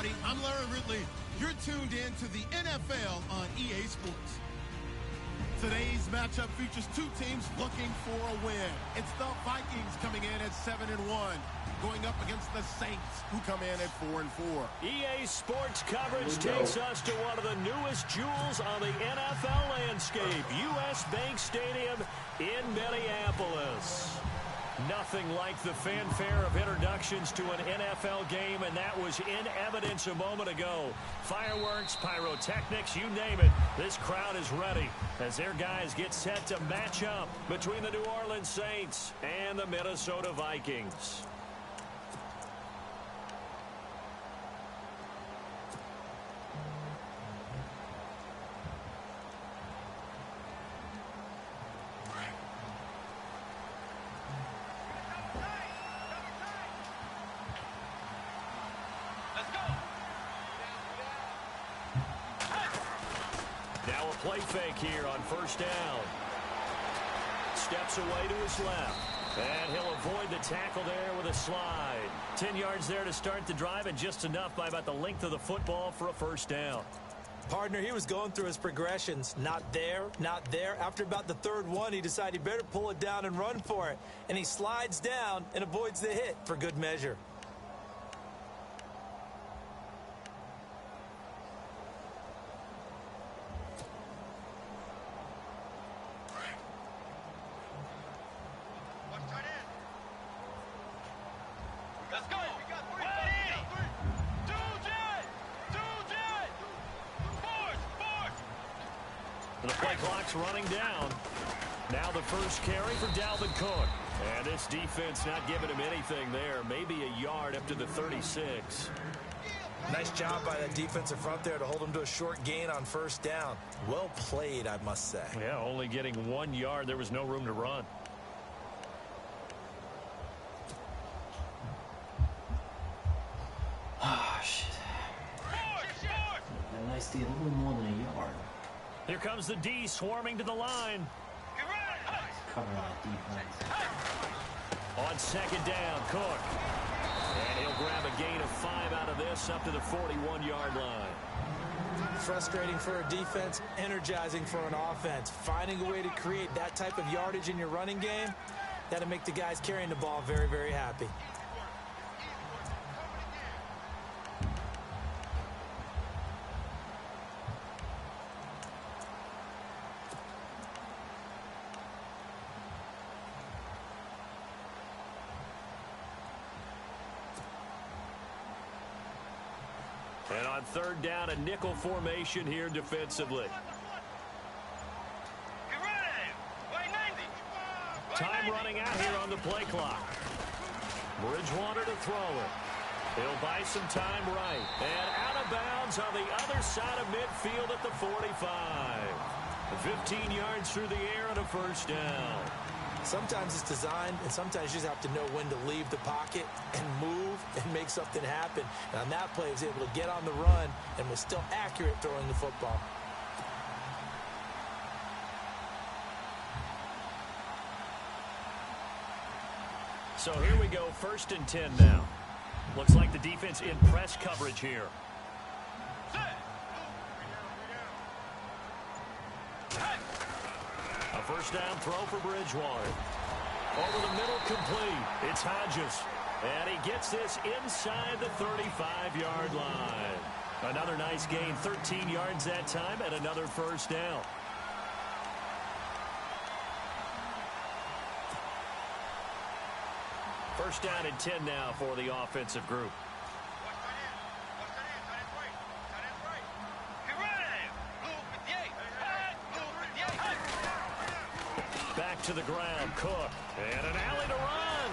everybody. I'm Larry Ridley. You're tuned in to the NFL on EA Sports. Today's matchup features two teams looking for a win. It's the Vikings coming in at 7-1, going up against the Saints, who come in at 4-4. EA Sports coverage takes us to one of the newest jewels on the NFL landscape, US Bank Stadium in Minneapolis. Nothing like the fanfare of introductions to an NFL game, and that was in evidence a moment ago. Fireworks, pyrotechnics, you name it. This crowd is ready as their guys get set to match up between the New Orleans Saints and the Minnesota Vikings. Now a play fake here on first down. Steps away to his left. And he'll avoid the tackle there with a slide. 10 yards there to start the drive, and just enough by about the length of the football for a first down. Partner, he was going through his progressions. Not there, not there. After about the third one, he decided he better pull it down and run for it. And he slides down and avoids the hit for good measure. The play clock's running down. Now the first carry for Dalvin Cook. And this defense not giving him anything there. Maybe a yard up to the 36. Nice job by that defensive front there to hold him to a short gain on first down. Well played, I must say. Yeah, only getting 1 yard. There was no room to run. Ah, shit. A nice deal, a little more than a yard. Here comes the D swarming to the line. Cover that defense. On second down, Cook. And he'll grab a gain of 5 out of this up to the 41-yard line. Frustrating for a defense, energizing for an offense. Finding a way to create that type of yardage in your running game, that'll make the guys carrying the ball very, very happy. And on third down, a nickel formation here defensively. Time running out here on the play clock. Bridgewater to throw it. He'll buy some time right. And out of bounds on the other side of midfield at the 45. 15 yards through the air and a first down. Sometimes it's designed, and sometimes you just have to know when to leave the pocket and move and make something happen. And on that play, he was able to get on the run and was still accurate throwing the football. So here we go, 1st and 10 now. Looks like the defense in press coverage here. A first down throw for Bridgewater. Over the middle, complete. It's Hodges. And he gets this inside the 35-yard line. Another nice gain, 13 yards that time, and another first down. First down and 10 now for the offensive group. Back to the ground, Cook. And an alley to run.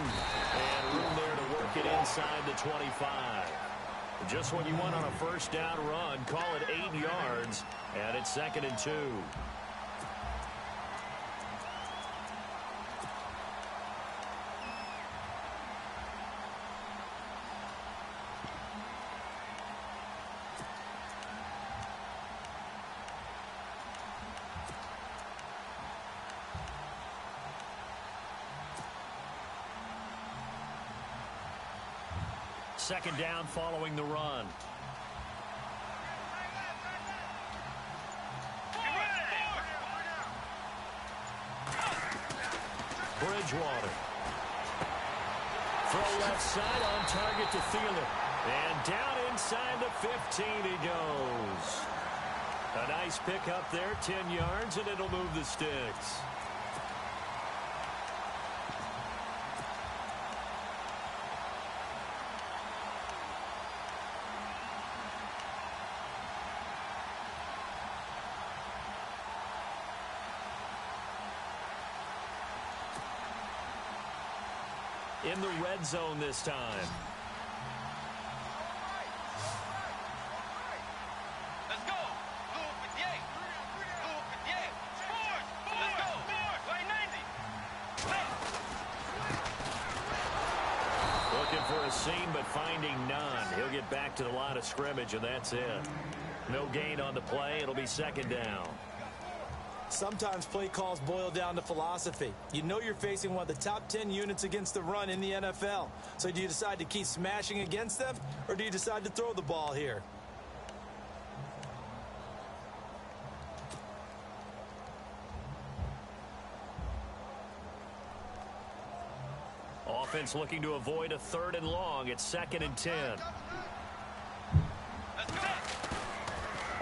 And room there to work it inside the 25. Just when you want on a first down run, call it 8 yards. And it's 2nd and 2. Second down following the run. Bridgewater. Throw left side on target to Thielen. And down inside the 15 he goes. A nice pick up there, 10 yards, and it'll move the sticks. In the red zone this time. Let's go. Let's go. Line 90. Looking for a seam, but finding none. He'll get back to the line of scrimmage, and that's it. No gain on the play. It'll be second down. Sometimes play calls boil down to philosophy. You know you're facing one of the top 10 units against the run in the NFL. So do you decide to keep smashing against them, or do you decide to throw the ball here? Offense looking to avoid a 3rd and long. It's 2nd and 10. Let's go.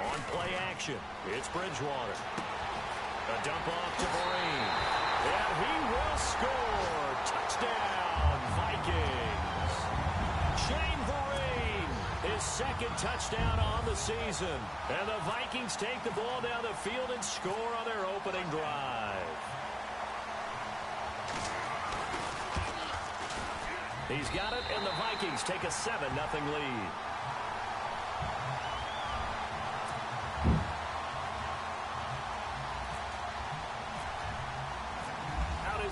On play action, it's Bridgewater. A dump off to Marine. And he will score. Touchdown, Vikings. Shane Vereen, his 2nd touchdown on the season. And the Vikings take the ball down the field and score on their opening drive. He's got it, and the Vikings take a 7-0 lead.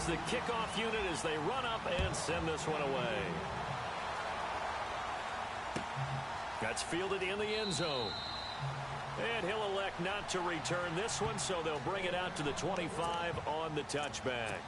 The kickoff unit as they run up and send this one away. That's fielded in the end zone. And he'll elect not to return this one, so they'll bring it out to the 25 on the touchback.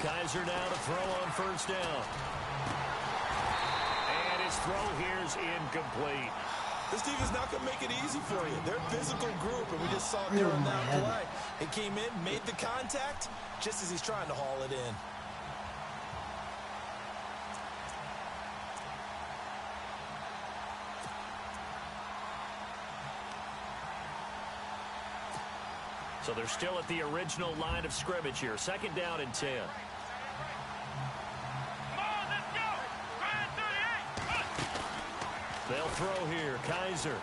Kaiser now to throw on 1st down. And his throw here's incomplete. This team is not going to make it easy for you. They're a physical group, and we just saw it during that play. He came in, made the contact, just as he's trying to haul it in. So they're still at the original line of scrimmage here. 2nd down and 10. They'll throw here. Kaiser.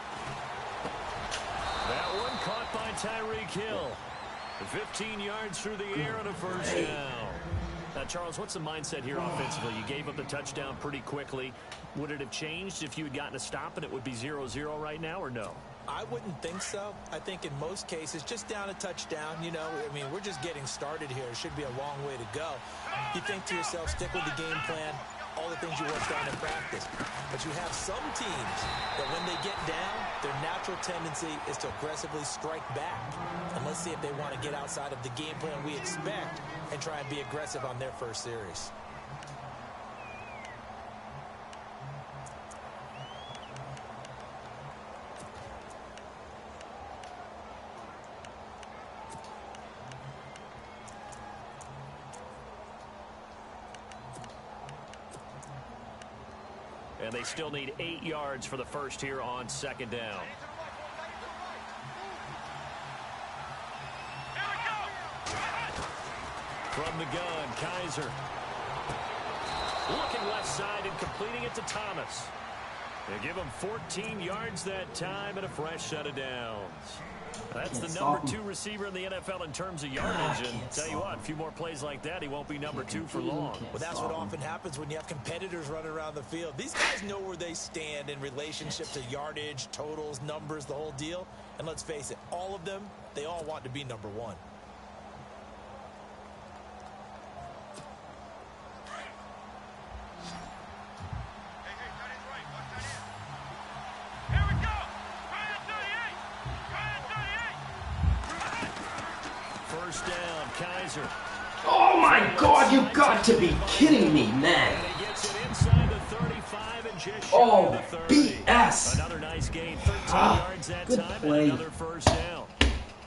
That one caught by Tyreek Hill. 15 yards through the air on a 1st down. Now, Charles, what's the mindset here offensively? You gave up the touchdown pretty quickly. Would it have changed if you had gotten a stop and it would be 0-0 right now, or no? I wouldn't think so. I think in most cases, just down a touchdown, you know, I mean, we're just getting started here. It should be a long way to go. You think to yourself, stick with the game plan, all the things you worked on in practice. But you have some teams that when they get down, their natural tendency is to aggressively strike back. And let's see if they want to get outside of the game plan we expect and try and be aggressive on their first series. And they still need 8 yards for the first here on 2nd down. From the gun, Kaiser. Looking left side and completing it to Thomas. They give him 14 yards that time and a fresh set of downs. That's the number 2 receiver in the NFL in terms of yardage. And tell you what, a few more plays like that, he won't be number 2 for long. Well, that's what often happens when you have competitors running around the field. These guys know where they stand in relationship to yardage, totals, numbers, the whole deal. And let's face it, all of them, they all want to be number 1. First down, Kaiser. Oh my God, you got to be kidding me, man. And he gets it inside the 35 and just Oh, shy of the 30. BS. Another nice gain, 13 yards that good time, play. and another first down.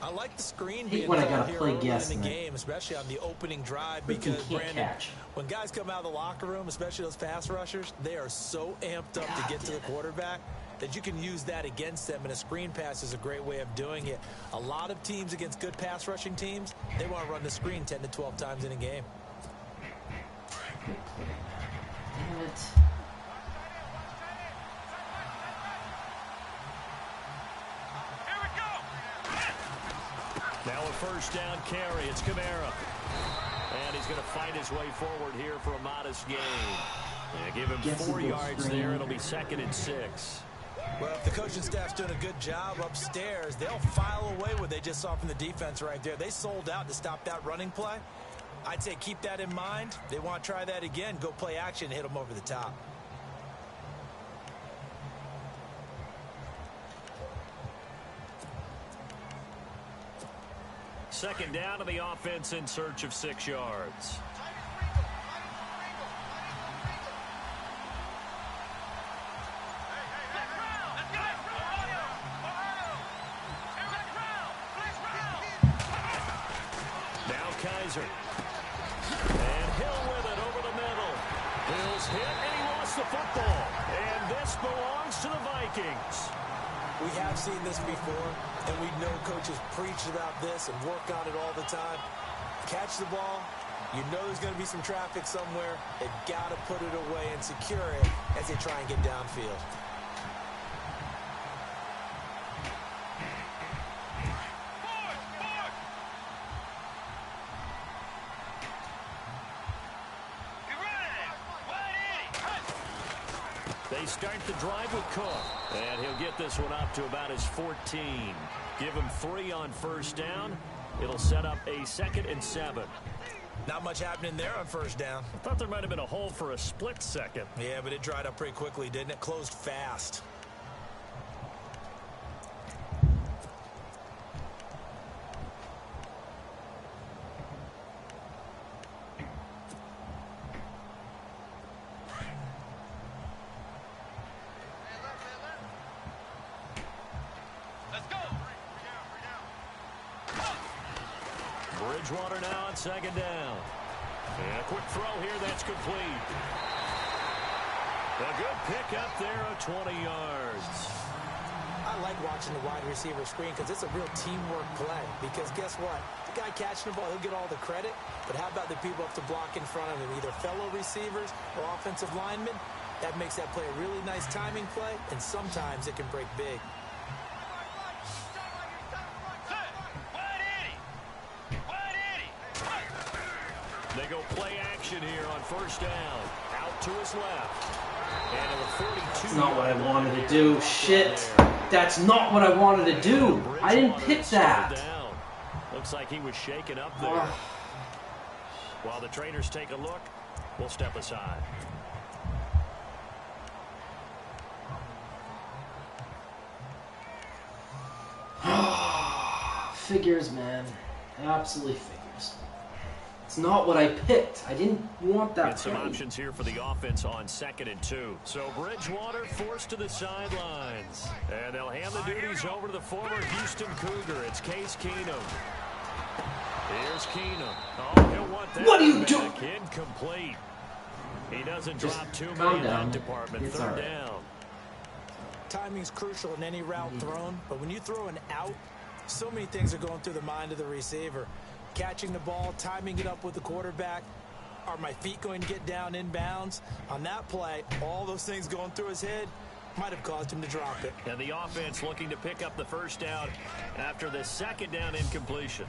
I like the screen Hate being when I called gotta here play early guess, in the man. game, especially on the opening drive, Freaking because, can't Brandon, catch. when guys come out of the locker room, especially those pass rushers, they are so amped up to get to the quarterback that you can use that against them, and a screen pass is a great way of doing it. A lot of teams against good pass rushing teams, they want to run the screen 10 to 12 times in a game. Damn it. Now a first down carry. It's Kamara. And he's going to fight his way forward here for a modest gain. Yeah, give him 4 yards there. It'll be 2nd and 6. Well, if the coaching staff's doing a good job upstairs, they'll file away what they just saw from the defense right there. They sold out to stop that running play. I'd say keep that in mind. They want to try that again. Go play action, hit them over the top. Second down to the offense in search of 6 yards. Now Kaiser. And Hill with it over the middle. Hill's hit, and he lost the football. And this belongs to the Vikings. We have seen this before, and we know coaches preach about this and work on it all the time. Catch the ball. You know there's going to be some traffic somewhere. They've got to put it away and secure it as they try and get downfield. They start the drive with Cook. And he'll get this one up to about his 14. Give him 3 on first down. It'll set up a 2nd and 7. Not much happening there on first down. I thought there might have been a hole for a split second. Yeah, but it dried up pretty quickly, didn't it? Closed fast. Bridgewater now on second down. And a quick throw here, that's complete. A good pick up there of 20 yards. I like watching the wide receiver screen because it's a real teamwork play. Because guess what? The guy catching the ball, he'll get all the credit. But how about the people up to block in front of him, either fellow receivers or offensive linemen? That makes that play a really nice timing play, and sometimes it can break big. They go play action here on first down. Out to his left. And it was 42. That's not what I wanted to do. Shit. That's not what I wanted to do. I didn't pick that. Looks like he was shaken up there. While the trainers take a look, we'll step aside. Figures, man. Absolutely figures. It's not what I picked. I didn't want that. Get some options here for the offense on 2nd and 2. So Bridgewater forced to the sidelines. And they'll hand the duties over to the former Houston Cougar. It's Case Keenum. Here's Keenum. Oh, he'll want that. What are you doing? Incomplete. He doesn't Just drop too calm many in down. that department. It's Third all right. down. Timing's crucial in any route thrown, but when you throw an out, so many things are going through the mind of the receiver. Catching the ball, timing it up with the quarterback. Are my feet going to get down in bounds? On that play, all those things going through his head. might have caused him to drop it. And the offense looking to pick up the first down after the second down incompletion.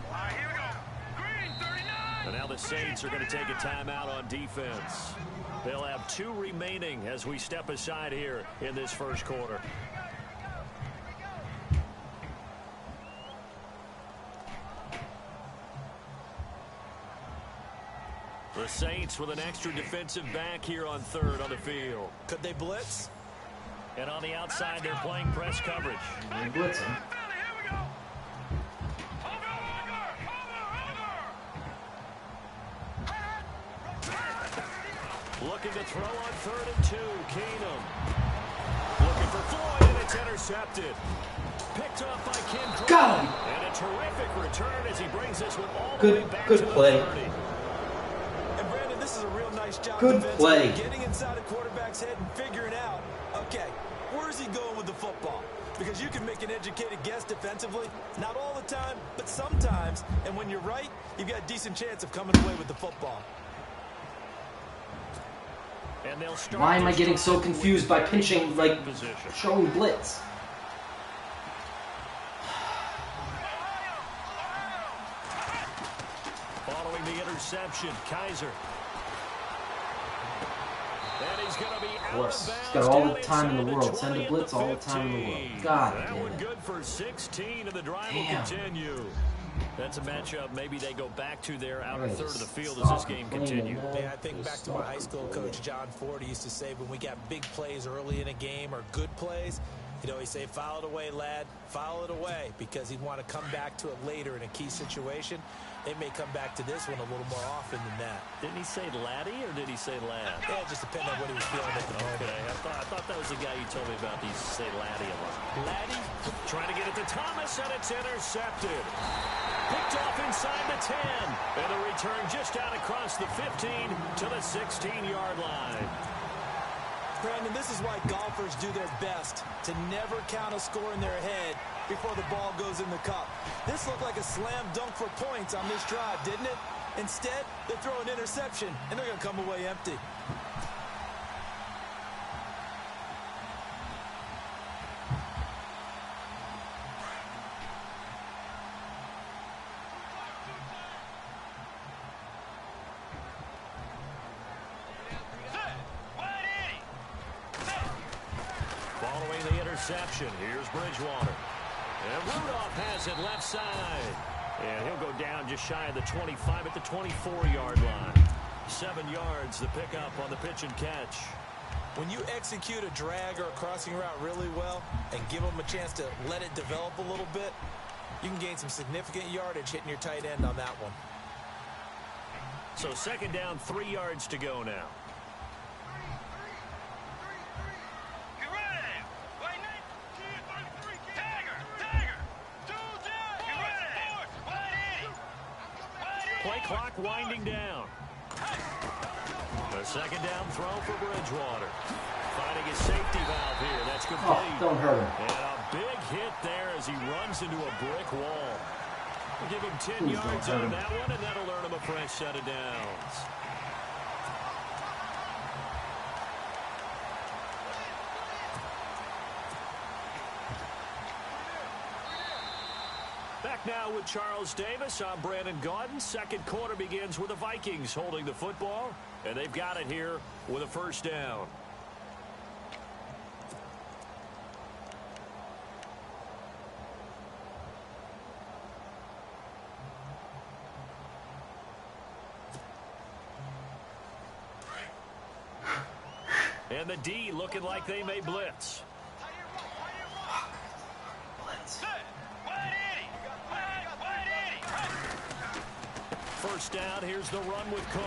All right, here we go. Green, 39. And now the Saints are going to take a timeout on defense. They'll have 2 remaining as we step aside here in this first quarter. The Saints with an extra defensive back here on third on the field. Could they blitz? And on the outside, they're playing press coverage. They're blitzing. Here we go. Looking to throw on 3rd and 2. Keenum. Looking for Floyd, and it's intercepted. Picked off by Kim Crow. Got him. And a terrific return as he brings this one all the Good- way back good to the play. 30. And Brandon, this is a real nice job Good defensively, play. getting inside a quarterback's head and figuring out, okay, where's he going with the football? Because you can make an educated guess defensively, not all the time, but sometimes. And when you're right, you've got a decent chance of coming away with the football. And they'll start. Why am I this getting so drive confused with by pinching, like, position. showing blitz? Following the interception, Kaiser. And he's going to be Of out course. of bounds. He's got all the down time in the inside world. Send 20 a blitz at all the time in the world. 15. God That damn one it. good for 16, and the drive will Damn. continue. That's a matchup maybe they go back to their outer Right, third of the field as stop this game complaining, continues. man. Yeah, I think back to my high school coach, John Ford, he used to say when we got big plays early in a game or good plays, he'd always say, file it away, lad, file it away, because he'd want to come back to it later in a key situation. They may come back to this one a little more often than that. Didn't he say laddie or did he say lad? Yeah, just depending on what he was feeling at the moment. Okay, I thought that was the guy you told me about. He used to say laddie a lot. Laddie trying to get it to Thomas, and it's intercepted. Picked off inside the 10. And the return just out across the 15 to the 16-yard line. Brandon, this is why golfers do their best to never count a score in their head before the ball goes in the cup. This looked like a slam dunk for points on this drive, didn't it? Instead, they throw an interception, and they're going to come away empty. Following the interception, here's Bridgewater. And Rudolph has it left side. And he'll go down just shy of the 25 at the 24-yard line. 7 yards the pickup on the pitch and catch. When you execute a drag or a crossing route really well and give them a chance to let it develop a little bit, you can gain some significant yardage hitting your tight end on that one. So second down, 3 yards to go now. Get ready. Wait, Nate. Tiger. Tiger. Get ready. Play clock winding down. The second down throw for Bridgewater. Finding his safety valve here. That's complete. Oh, don't hurt him. And a big hit there as he runs into a brick wall. We'll give him 10 Please don't yards hurt on him. that one, and that'll earn him a fresh set of downs. Back now with Charles Davis. I'm Brandon Gaudin. Second quarter begins with the Vikings holding the football, and they've got it here with a first down. And the D looking like they may blitz. Blitz. First down, here's the run with Cook.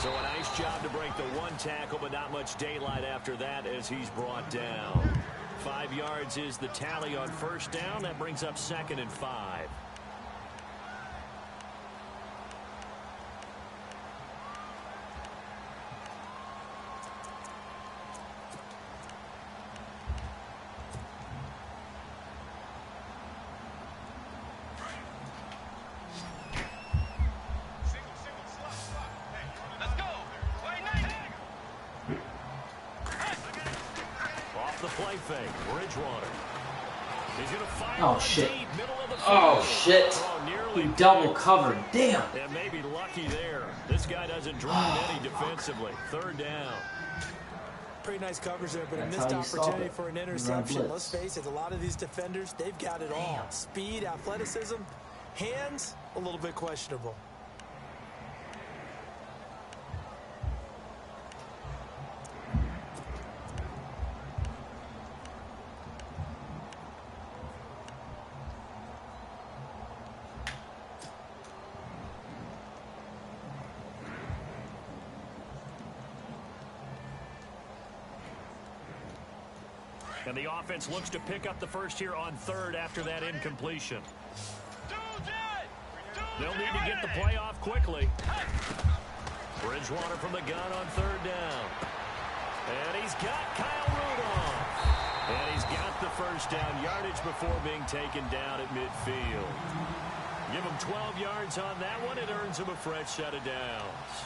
So a nice job to break the one tackle, but not much daylight after that as he's brought down. 5 yards is the tally on first down. That brings up 2nd and 5. Let's go. Wait, Nate. play fake. Bridgewater. He's going to fire. Oh, shit. Deep, middle of the field. Oh, shit. Oh, nearly He double covered. Damn. And maybe lucky there. This guy doesn't drive any defensively. Third down. Pretty nice coverage there, but a That's missed how you stop opportunity it. for an You run interception. blitz. Let's face it, a lot of these defenders, they've got it all. Damn. Speed, athleticism, hands, a little bit questionable. And the offense looks to pick up the first here on third after that incompletion. They'll need to get the play off quickly. Bridgewater from the gun on third down. And he's got Kyle Rudolph. And he's got the first down yardage before being taken down at midfield. Give him 12 yards on that one. It earns him a fresh set of downs.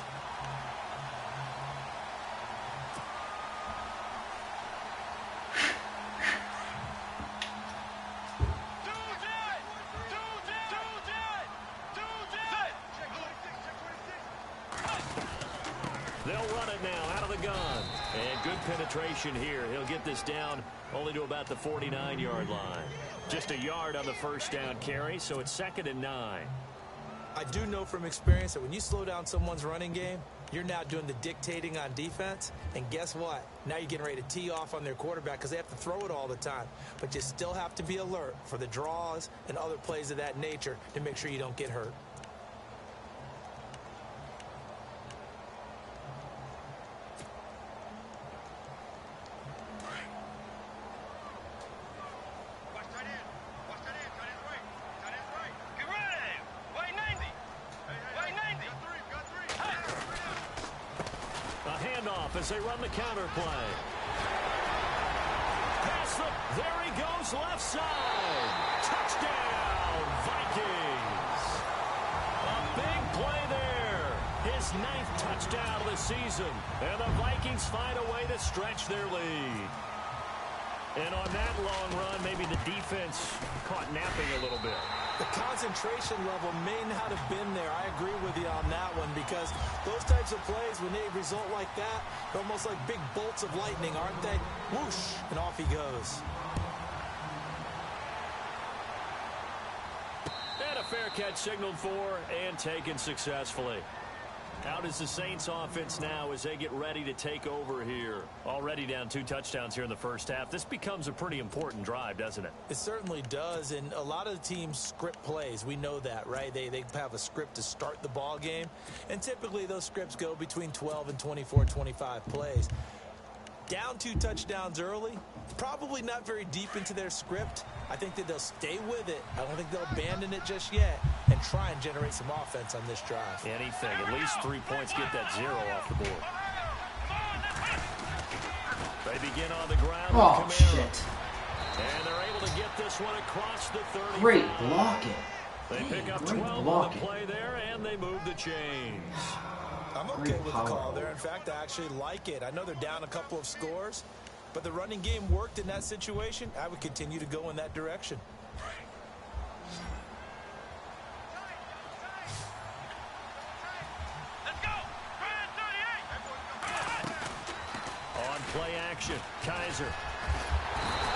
They'll run it now out of the gun. And good penetration here. He'll get this down only to about the 49-yard line. Just a yard on the first down carry, so it's 2nd and 9. I do know from experience that when you slow down someone's running game, you're now doing the dictating on defense. And guess what? Now you're getting ready to tee off on their quarterback because they have to throw it all the time. But you still have to be alert for the draws and other plays of that nature to make sure you don't get hurt. As they run the counter play. Pass the, there he goes, left side. Touchdown, Vikings. A big play there. His 9th touchdown of the season. And the Vikings find a way to stretch their lead. And on that long run, maybe the defense caught napping a little bit. The concentration level may not have been there. I agree with you on that one because those types of plays, when they result like that, they're almost like big bolts of lightning, aren't they? Whoosh, and off he goes. And a fair catch signaled for and taken successfully. Out is the Saints offense now as they get ready to take over here. Already down 2 touchdowns here in the first half. This becomes a pretty important drive, doesn't it? It certainly does, and a lot of the teams script plays. We know that, right? They have a script to start the ball game, and typically those scripts go between 12 and 24, 25 plays. Down 2 touchdowns early, probably not very deep into their script. I think that they'll stay with it. I don't think they'll abandon it just yet and try and generate some offense on this drive. Anything, at least 3 points, get that 0 off the board. They begin on the ground with Oh, Kamara. shit. And they're able to get this one across the 30. Great blocking. They pick up Great 12 on blocking. the play there, and they move the chains. I'm okay with the call there. In fact, I actually like it. I know they're down a couple of scores, but the running game worked in that situation. I would continue to go in that direction. On play action, Kaiser.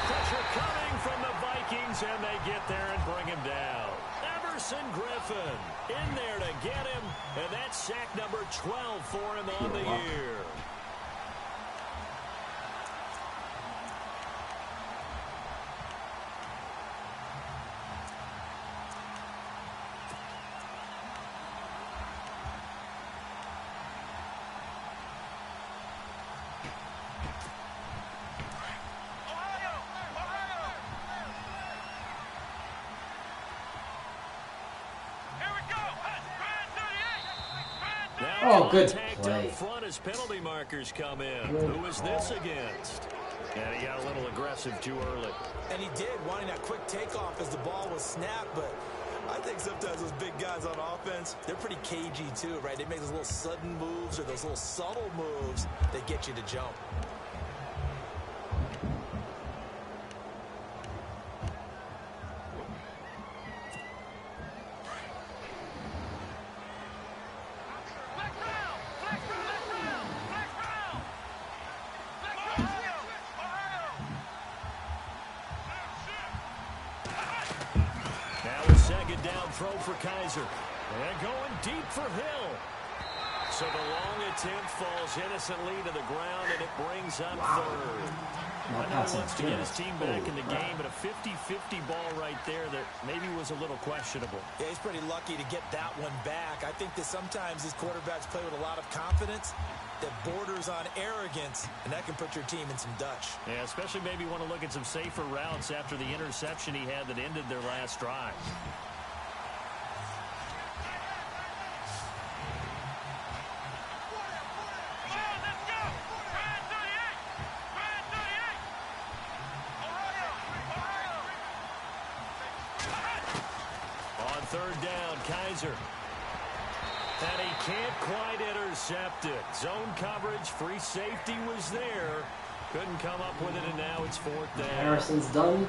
Pressure coming from the Vikings, and they get there and bring him down. Everson Griffin in there to get him, and that's sack number 12 for him on the year. Oh, good Tagged play. up front as penalty markers come in. Who is this against? And he got a little aggressive too early. And he did, wanting that quick takeoff as the ball was snapped, but I think sometimes those big guys on offense, they're pretty cagey too, right? They make those little sudden moves or those little subtle moves that get you to jump. second down throw for Kaiser. And going deep for Hill. So the long attempt falls innocently to the ground, and it brings up third. I know he wants to get his team back in the game, but a 50-50 ball right there that maybe was a little questionable. Yeah, he's pretty lucky to get that one back. I think that sometimes these quarterbacks play with a lot of confidence that borders on arrogance, and that can put your team in some Dutch. Yeah, especially maybe want to look at some safer routes after the interception he had that ended their last drive. Third down, Kaiser. And he can't quite intercept it. Zone coverage, free safety was there. Couldn't come up with it, and now it's fourth down. Harrison's done.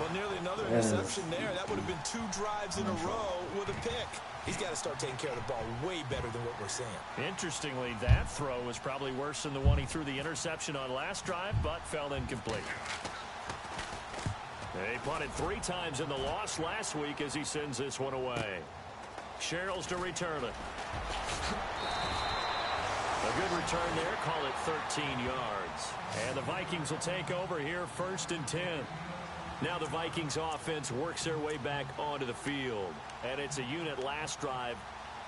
Well, nearly another interception there. That would have been 2 drives in a row with a pick. He's got to start taking care of the ball way better than what we're seeing. Interestingly, that throw was probably worse than the one he threw the interception on last drive, but fell incomplete. He punted 3 times in the loss last week as he sends this one away. Sherrills to return it. A good return there. Call it 13 yards. And the Vikings will take over here, 1st and 10. Now the Vikings offense works their way back onto the field. And it's a unit last drive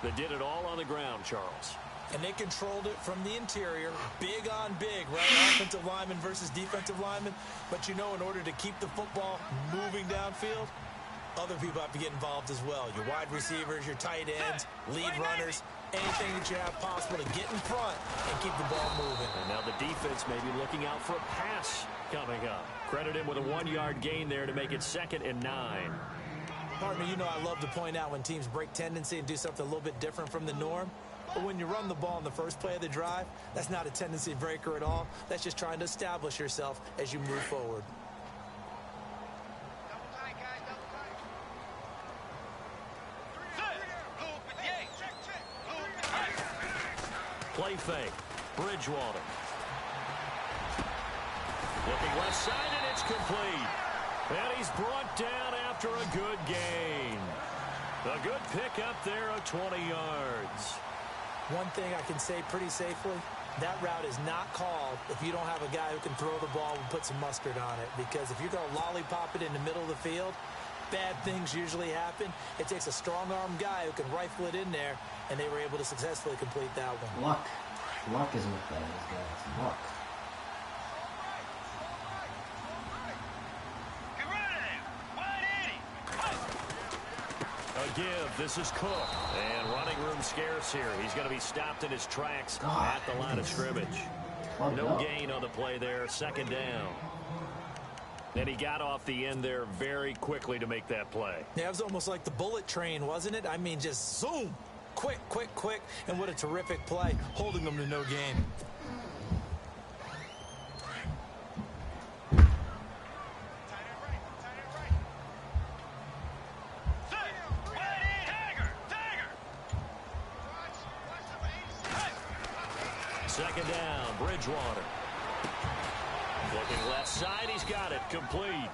that did it all on the ground, Charles. And they controlled it from the interior, big on big, right? Offensive lineman versus defensive lineman. But you know, in order to keep the football moving downfield, other people have to get involved as well. Your wide receivers, your tight ends, lead runners, anything that you have possible to get in front and keep the ball moving. And now the defense may be looking out for a pass coming up. Credit him with a 1-yard gain there to make it 2nd and 9. Partner, you know I love to point out when teams break tendency and do something a little bit different from the norm. But when you run the ball in the first play of the drive, that's not a tendency breaker at all. That's just trying to establish yourself as you move forward. Play fake. Bridgewater. Looking left side, and it's complete. And he's brought down after a good gain. A good pickup there of 20 yards. One thing I can say pretty safely, that route is not called if you don't have a guy who can throw the ball and put some mustard on it. Because if you're going to lollipop it in the middle of the field, bad things usually happen. It takes a strong-arm guy who can rifle it in there, and they were able to successfully complete that one. Luck. Luck is what that is, guys. Luck. A give. This is Cook. And running room scarce here. He's going to be stopped in his tracks at the line of scrimmage. No gain on the play there. 2nd down. And he got off the end there very quickly to make that play. Yeah, it was almost like the bullet train, wasn't it? I mean, just zoom. Quick, quick, quick. And what a terrific play, holding them to no gain. Second down, Bridgewater. Looking left side, he's got it, complete.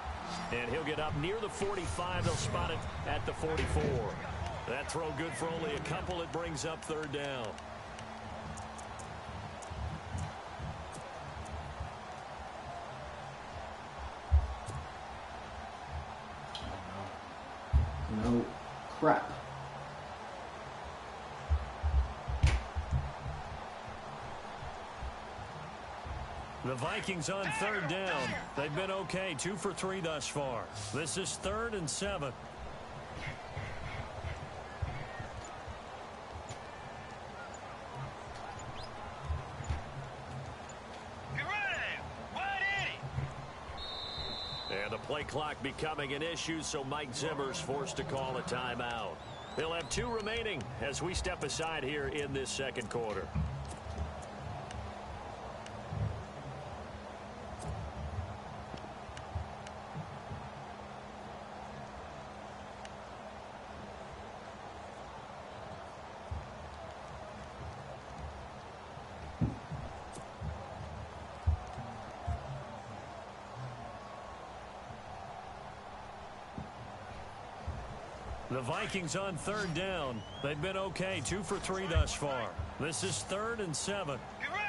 And he'll get up near the 45. They'll spot it at the 44. That throw good for only a couple. It brings up 3rd down. No crap. The Vikings on 3rd down. They've been okay, 2 for 3 thus far. This is 3rd and 7. And the play clock becoming an issue, so Mike Zimmer's forced to call a timeout. They'll have 2 remaining as we step aside here in this 2nd quarter. The Vikings on third down. They've been okay, 2 for 3 thus far. This is 3rd and 7. Get ready!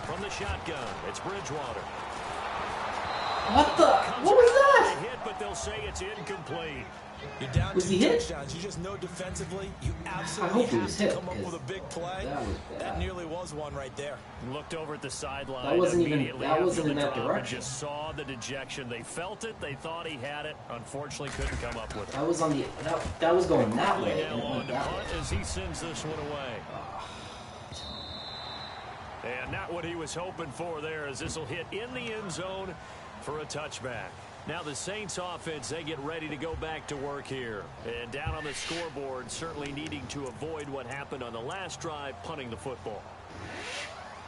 From the shotgun, it's Bridgewater. What the? What was that? Hit, but they'll say it's incomplete. You're down Was 2 he hit? touchdowns. You just know defensively, you I absolutely hope he have was to hit, come up with a because big play. that was bad. That nearly was one right there. Looked over at the sideline. That wasn't even- immediately that after wasn't the in that drop and direction. just saw the dejection. They felt it. They thought he had it. Unfortunately, couldn't come up with it. That was on the that was going that way. Now And it on went to that punt way. as he sends this one away. And not what he was hoping for there, as this will hit in the end zone for a touchback. Now the Saints offense, they get ready to go back to work here. And down on the scoreboard, certainly needing to avoid what happened on the last drive, punting the football.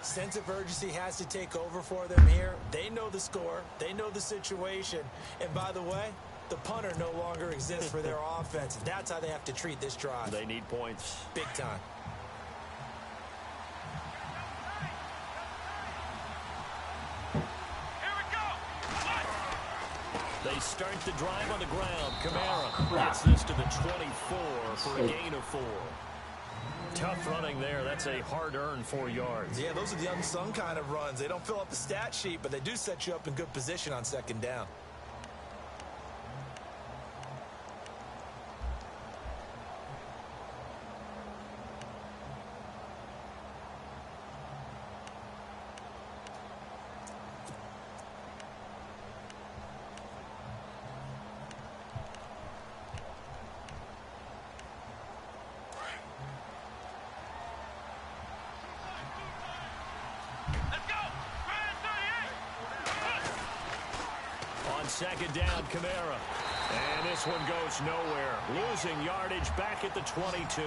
Sense of urgency has to take over for them here. They know the score. They know the situation. And by the way, the punter no longer exists for their offense. That's how they have to treat this drive. They need points. Big time. Here we go! They start the drive on the ground. Kamara crap. gets this to the 24 for a gain of 4. Tough running there. That's a hard-earned 4 yards. Yeah, those are the unsung kind of runs. They don't fill up the stat sheet, but they do set you up in good position on 2nd down. Let's go! Grand 38! On 2nd down, Kamara. And this one goes nowhere. Losing yardage back at the 22.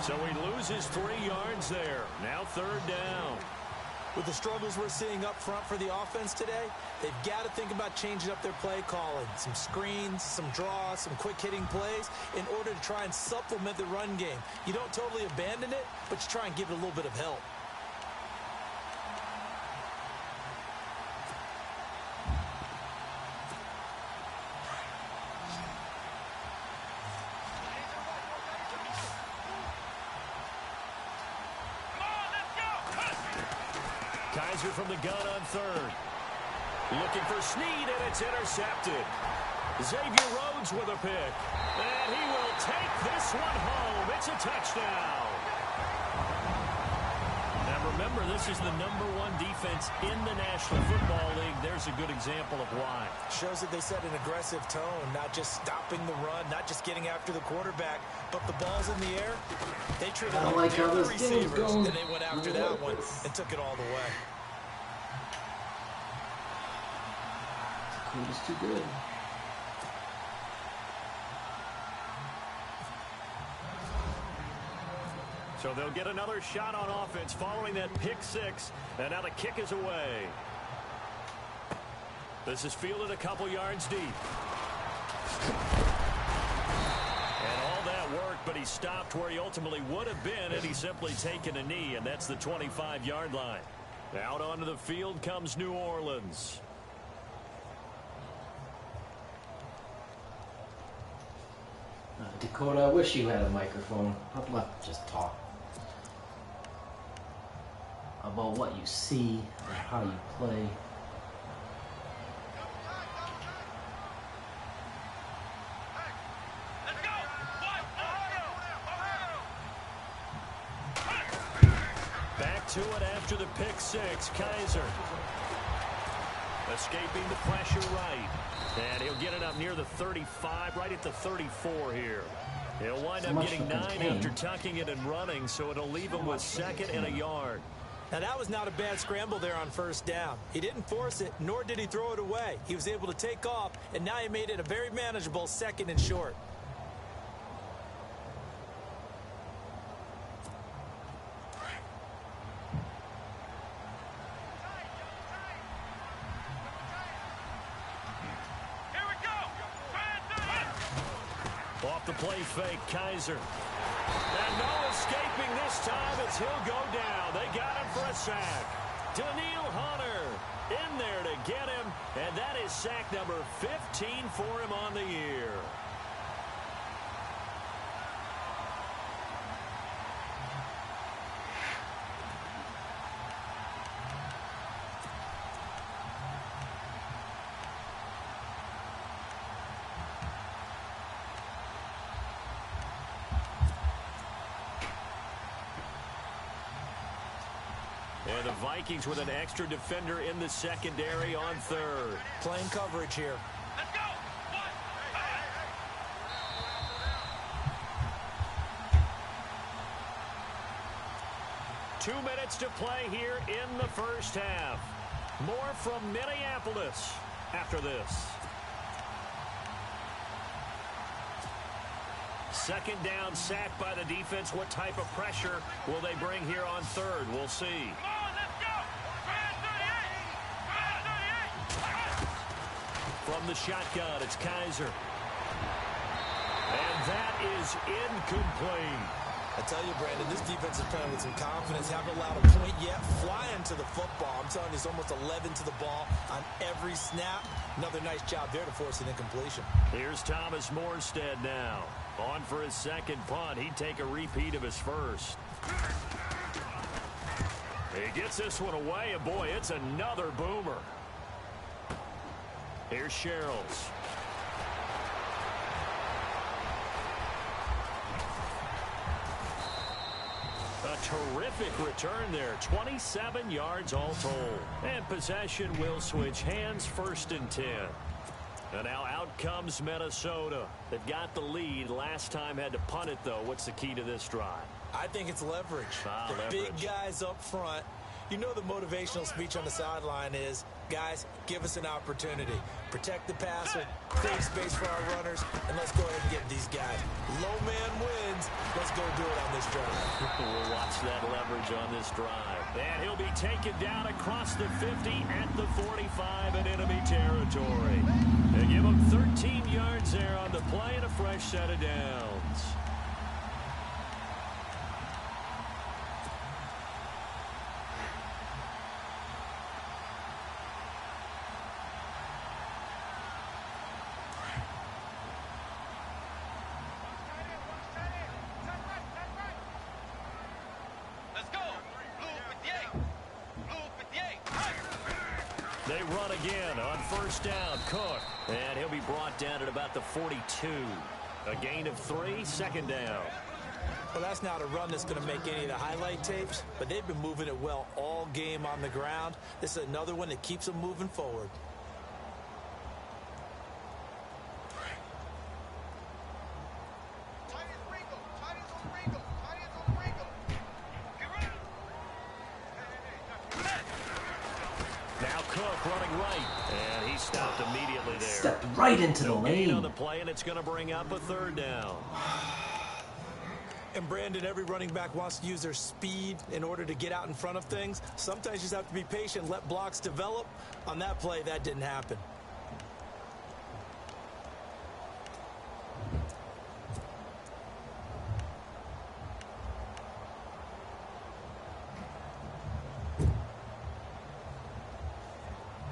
So he loses 3 yards there. Now 3rd down. With the struggles we're seeing up front for the offense today, they've got to think about changing up their play calling. Some screens, some draws, some quick-hitting plays in order to try and supplement the run game. You don't totally abandon it, but you try and give it a little bit of help. Come on, let's go! Kaiser from the gun on 3rd. Looking for Snead, and it's intercepted. Xavier Rhodes with a pick. And he will take this one home. It's a touchdown. Now remember, this is the #1 defense in the National Football League. There's a good example of why. Shows that they set an aggressive tone, not just stopping the run, not just getting after the quarterback, but the ball's in the air. They treated I don't like like how they're the this game's receivers, going. and they went after I don't that like one this. and took it all the way. Dakota's too good. So they'll get another shot on offense following that pick 6. And now the kick is away. This is fielded a couple yards deep. And all that work, but he stopped where he ultimately would have been had he simply taken a knee, and that's the 25-yard line. Out onto the field comes New Orleans. Dakota, I wish you had a microphone. I'd love to just talk about what you see or how you play. Let's go! What? Back to it after the pick 6. Kaiser escaping the pressure right. And he'll get it up near the 35, right at the 34 here. He'll wind So up much getting for 9 contain. after tucking it and running, so it'll leave him with 2nd and a yard. Now, that was not a bad scramble there on 1st down. He didn't force it, nor did he throw it away. He was able to take off, and now he made it a very manageable 2nd and short. Here we go! Grand 38! Off the play fake, Kaiser. And no escaping this time as he'll go down. They got him for a sack. Daniil Hunter in there to get him, and that is sack number 15 for him on the year. And the Vikings with an extra defender in the secondary on third. Playing coverage here. Let's go. 2 minutes to play here in the first half. More from Minneapolis after this. Second down, sack by the defense. What type of pressure will they bring here on third? We'll see. Come on, let's go. 38. From the shotgun, it's Kaiser. And that is incomplete. I tell you, Brandon, this defense is playing with some confidence. Haven't allowed a point yet. Flying to the football. I'm telling you, it's almost 11 to the ball on every snap. Another nice job there to force an incompletion. Here's Thomas Morstead now. On for his second punt. He'd take a repeat of his first. He gets this one away, and boy, it's another boomer. Here's Sherrills. A terrific return there. 27 yards all told. And possession will switch hands, 1st and 10. And now out comes Minnesota. They've got the lead. Last time had to punt it, though. What's the key to this drive? I think it's leverage. The leverage. big guys up front. You know the motivational speech on the sideline is, guys, give us an opportunity. Protect the passer, create space for our runners, and let's go ahead and get these guys. Low man wins. Let's go do it on this drive. We'll watch that leverage on this drive. And he'll be taken down across the 50 at the 45 in enemy territory. They give him 13 yards there on the play and a fresh set of downs. Let's go. Blue 58. They run again on 1st down. Cook. And he'll be brought down at about the 42. A gain of 3, 2nd down. Well, that's not a run that's going to make any of the highlight tapes, but they've been moving it well all game on the ground. This is another one that keeps them moving forward. Now Cook running right. And he stopped immediately there. Stepped right into the Gain on lane. the play, and it's going to bring up a 3rd down. And Brandon, every running back wants to use their speed in order to get out in front of things. Sometimes you just have to be patient, let blocks develop. On that play, that didn't happen.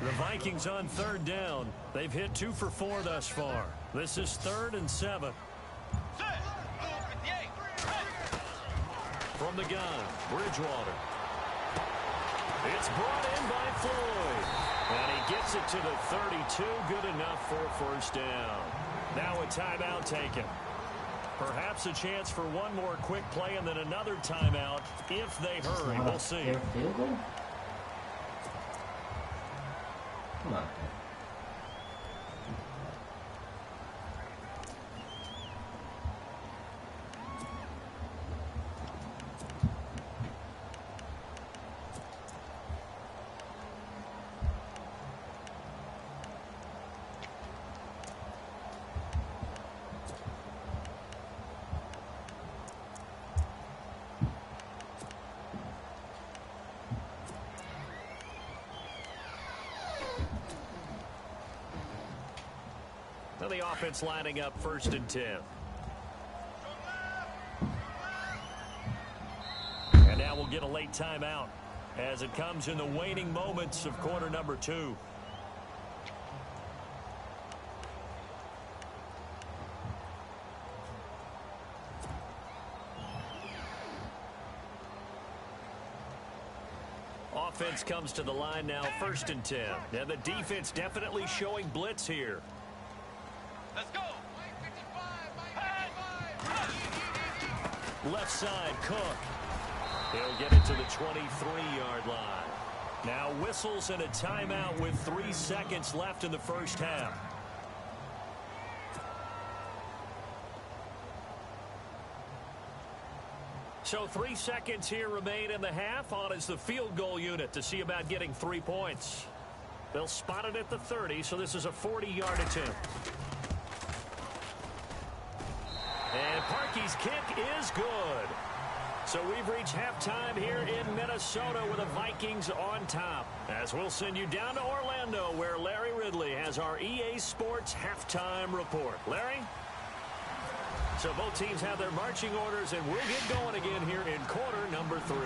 The Vikings on 3rd down. They've hit 2 for 4 thus far. This is 3rd and 7. From the gun, Bridgewater. It's brought in by Floyd. And he gets it to the 32. Good enough for a 1st down. Now a timeout taken. Perhaps a chance for one more quick play and then another timeout if they hurry. We'll see. Fair field goal? Come on. The offense lining up 1st and 10. And now we'll get a late timeout as it comes in the waning moments of quarter number 2. offense comes to the line now, 1st and 10. And the defense definitely showing blitz here. Let's go. Left side, Cook. He'll get it to the 23-yard line. Now whistles and a timeout with 3 seconds left in the first half. So 3 seconds here remain in the half. On is the field goal unit to see about getting 3 points. They'll spot it at the 30, so this is a 40-yard attempt. And Parkey's kick is good. So we've reached halftime here in Minnesota with the Vikings on top. As we'll send you down to Orlando, where Larry Ridley has our EA Sports halftime report. Larry? So both teams have their marching orders, and we'll get going again here in quarter number 3.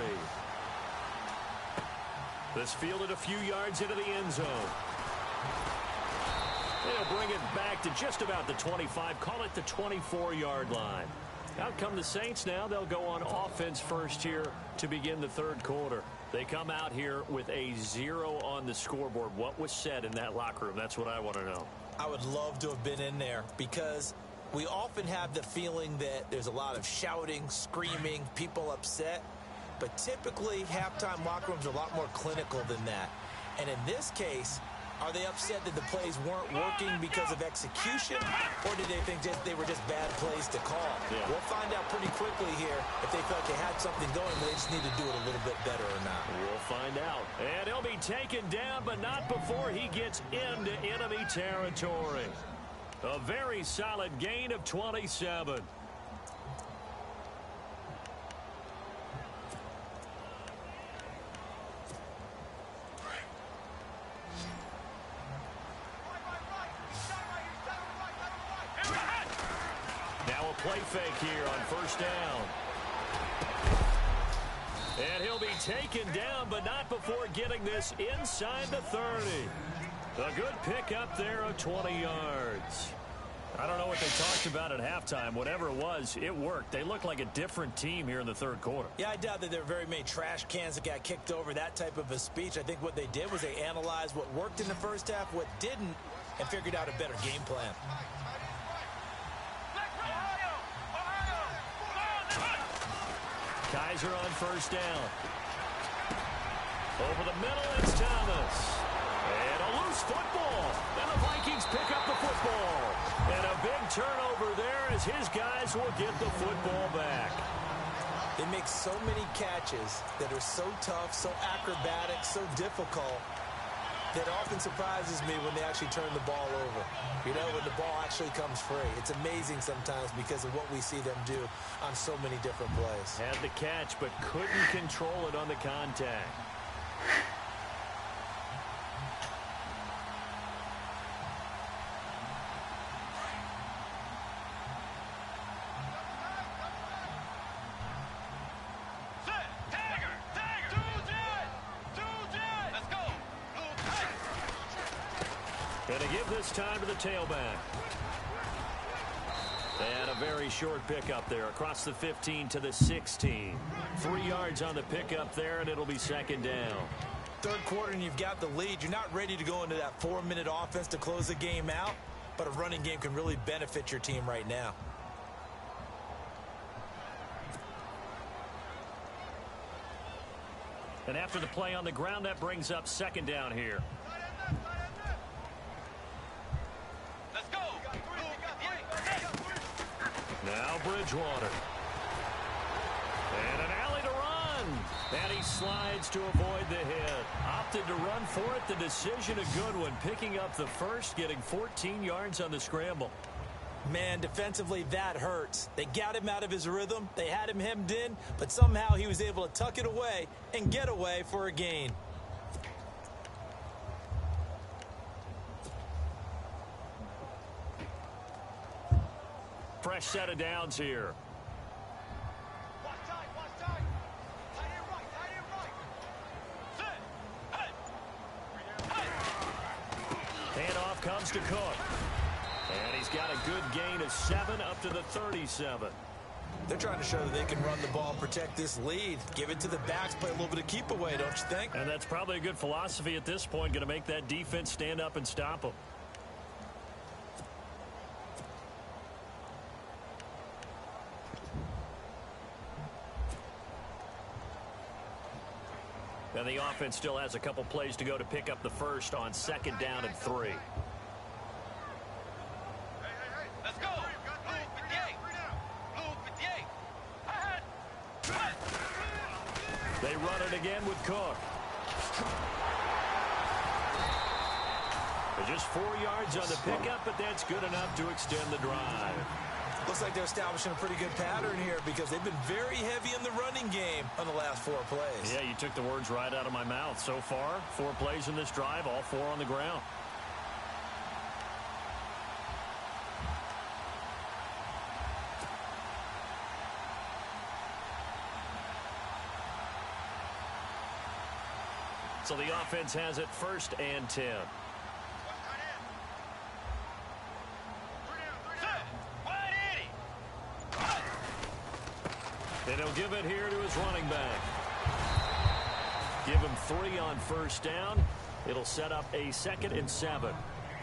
This fielded a few yards into the end zone. They'll bring it back to just about the 25, call it the 24-yard line. Out come the Saints now. They'll go on offense first here to begin the third quarter. They come out here with a 0 on the scoreboard. What was said in that locker room? That's what I want to know. I would love to have been in there because we often have the feeling that there's a lot of shouting, screaming, people upset. But typically, halftime locker rooms are a lot more clinical than that. And in this case, are they upset that the plays weren't working because of execution, or did they think they were just bad plays to call? Yeah. We'll find out pretty quickly here if they felt they had something going, but they just need to do it a little bit better or not. We'll find out. And he'll be taken down, but not before he gets into enemy territory. A very solid gain of 27. Now a play fake here on first down. And he'll be taken down, but not before getting this inside the 30. A good pickup there of 20 yards. I don't know what they talked about at halftime. Whatever it was, it worked. They look like a different team here in the third quarter. Yeah, I doubt that there are very many trash cans that got kicked over, that type of a speech. I think what they did was they analyzed what worked in the first half, what didn't, and figured out a better game plan. Kaiser on first down. Over the middle, it's Thomas. And a loose football. And the Vikings pick up the football. And a big turnover there as his guys will get the football back. They make so many catches that are so tough, so acrobatic, so difficult, that often surprises me when they actually turn the ball over. You know, when the ball actually comes free. It's amazing sometimes because of what we see them do on so many different plays. Had the catch, but couldn't control it on the contact. Going to give this time to the tailback. And a very short pickup there across the 15 to the 16. 3 yards on the pickup there, and it'll be second down. Third quarter, and you've got the lead. You're not ready to go into that 4-minute offense to close the game out, but a running game can really benefit your team right now. And after the play on the ground, that brings up second down here. Now Bridgewater. And an alley to run. And he slides to avoid the hit. Opted to run for it. The decision a good one. Picking up the first, getting 14 yards on the scramble. Man, defensively, that hurts. They got him out of his rhythm. They had him hemmed in, but somehow he was able to tuck it away and get away for a gain. Fresh set of downs here. Handoff comes to Cook. And he's got a good gain of 7 up to the 37. They're trying to show that they can run the ball and protect this lead. Give it to the backs, play a little bit of keep away, don't you think? And that's probably a good philosophy at this point, going to make that defense stand up and stop them. And the offense still has a couple plays to go to pick up the first on 2nd down and 3. Let's go. Blue 58. Blue 58. They run it again with Cook. They're just 4 yards on the pickup, but that's good enough to extend the drive. Looks like they're establishing a pretty good pattern here because they've been very heavy in the running game on the last 4 plays. Yeah, you took the words right out of my mouth. So far, 4 plays in this drive, all 4 on the ground. So the offense has it 1st and 10. And he'll give it here to his running back. Give him 3 on 1st down. It'll set up a 2nd and 7.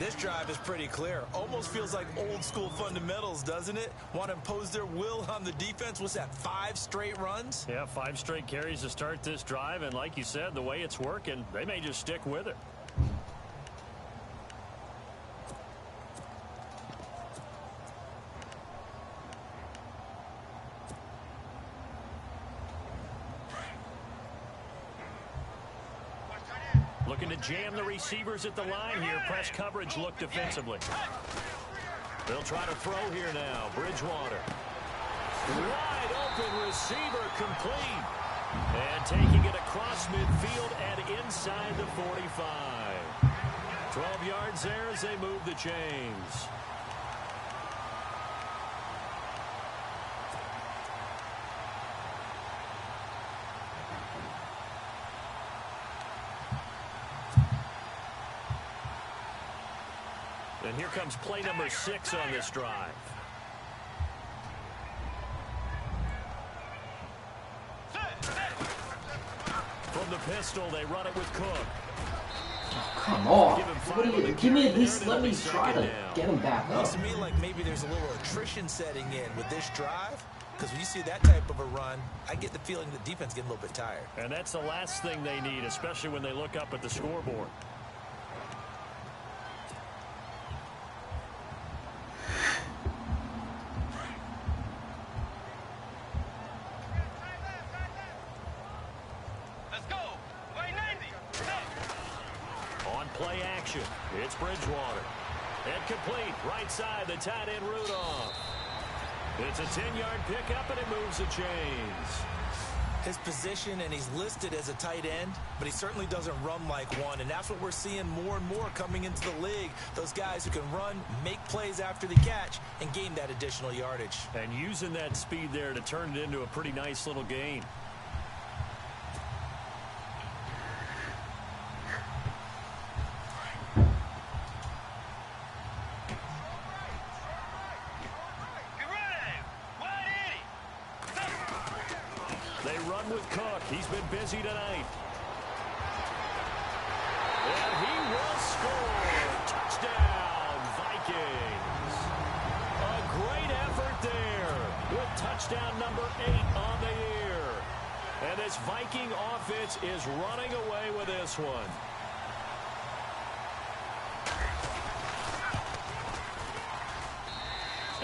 This drive is pretty clear. Almost feels like old school fundamentals, doesn't it? Want to impose their will on the defense. What's that, 5 straight runs? Yeah, 5 straight carries to start this drive. And like you said, the way it's working, they may just stick with it. Looking to jam the receivers at the line here. Press coverage look defensively. They'll try to throw here now. Bridgewater. Wide open receiver complete. And taking it across midfield and inside the 45. 12 yards there as they move the chains. And here comes play number 6 on this drive. From the pistol, they run it with Cook. Oh, come on. Give me at least, let me try to get him back up. Looks to me like maybe there's a little attrition setting in with this drive. Because when you see that type of a run, I get the feeling the defense getting a little bit tired. And that's the last thing they need, especially when they look up at the scoreboard. Play action. It's Bridgewater. And complete. Right side, the tight end Rudolph. It's a 10-yard pickup, and it moves the chains. His position, and he's listed as a tight end, but he certainly doesn't run like one, and that's what we're seeing more and more coming into the league. Those guys who can run, make plays after the catch, and gain that additional yardage. And using that speed there to turn it into a pretty nice little gain. With Cook. He's been busy tonight. And he will score. Touchdown, Vikings. A great effort there with touchdown number 8 on the year. And this Viking offense is running away with this one.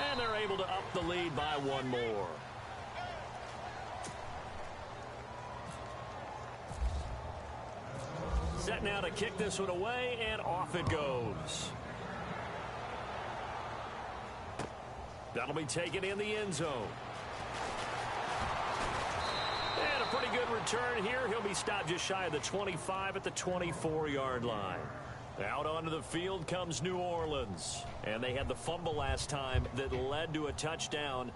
And they're able to up the lead by 1 more. Set now to kick this one away, and off it goes. That'll be taken in the end zone. And a pretty good return here. He'll be stopped just shy of the 25 at the 24-yard line. Out onto the field comes New Orleans. And they had the fumble last time that led to a touchdown.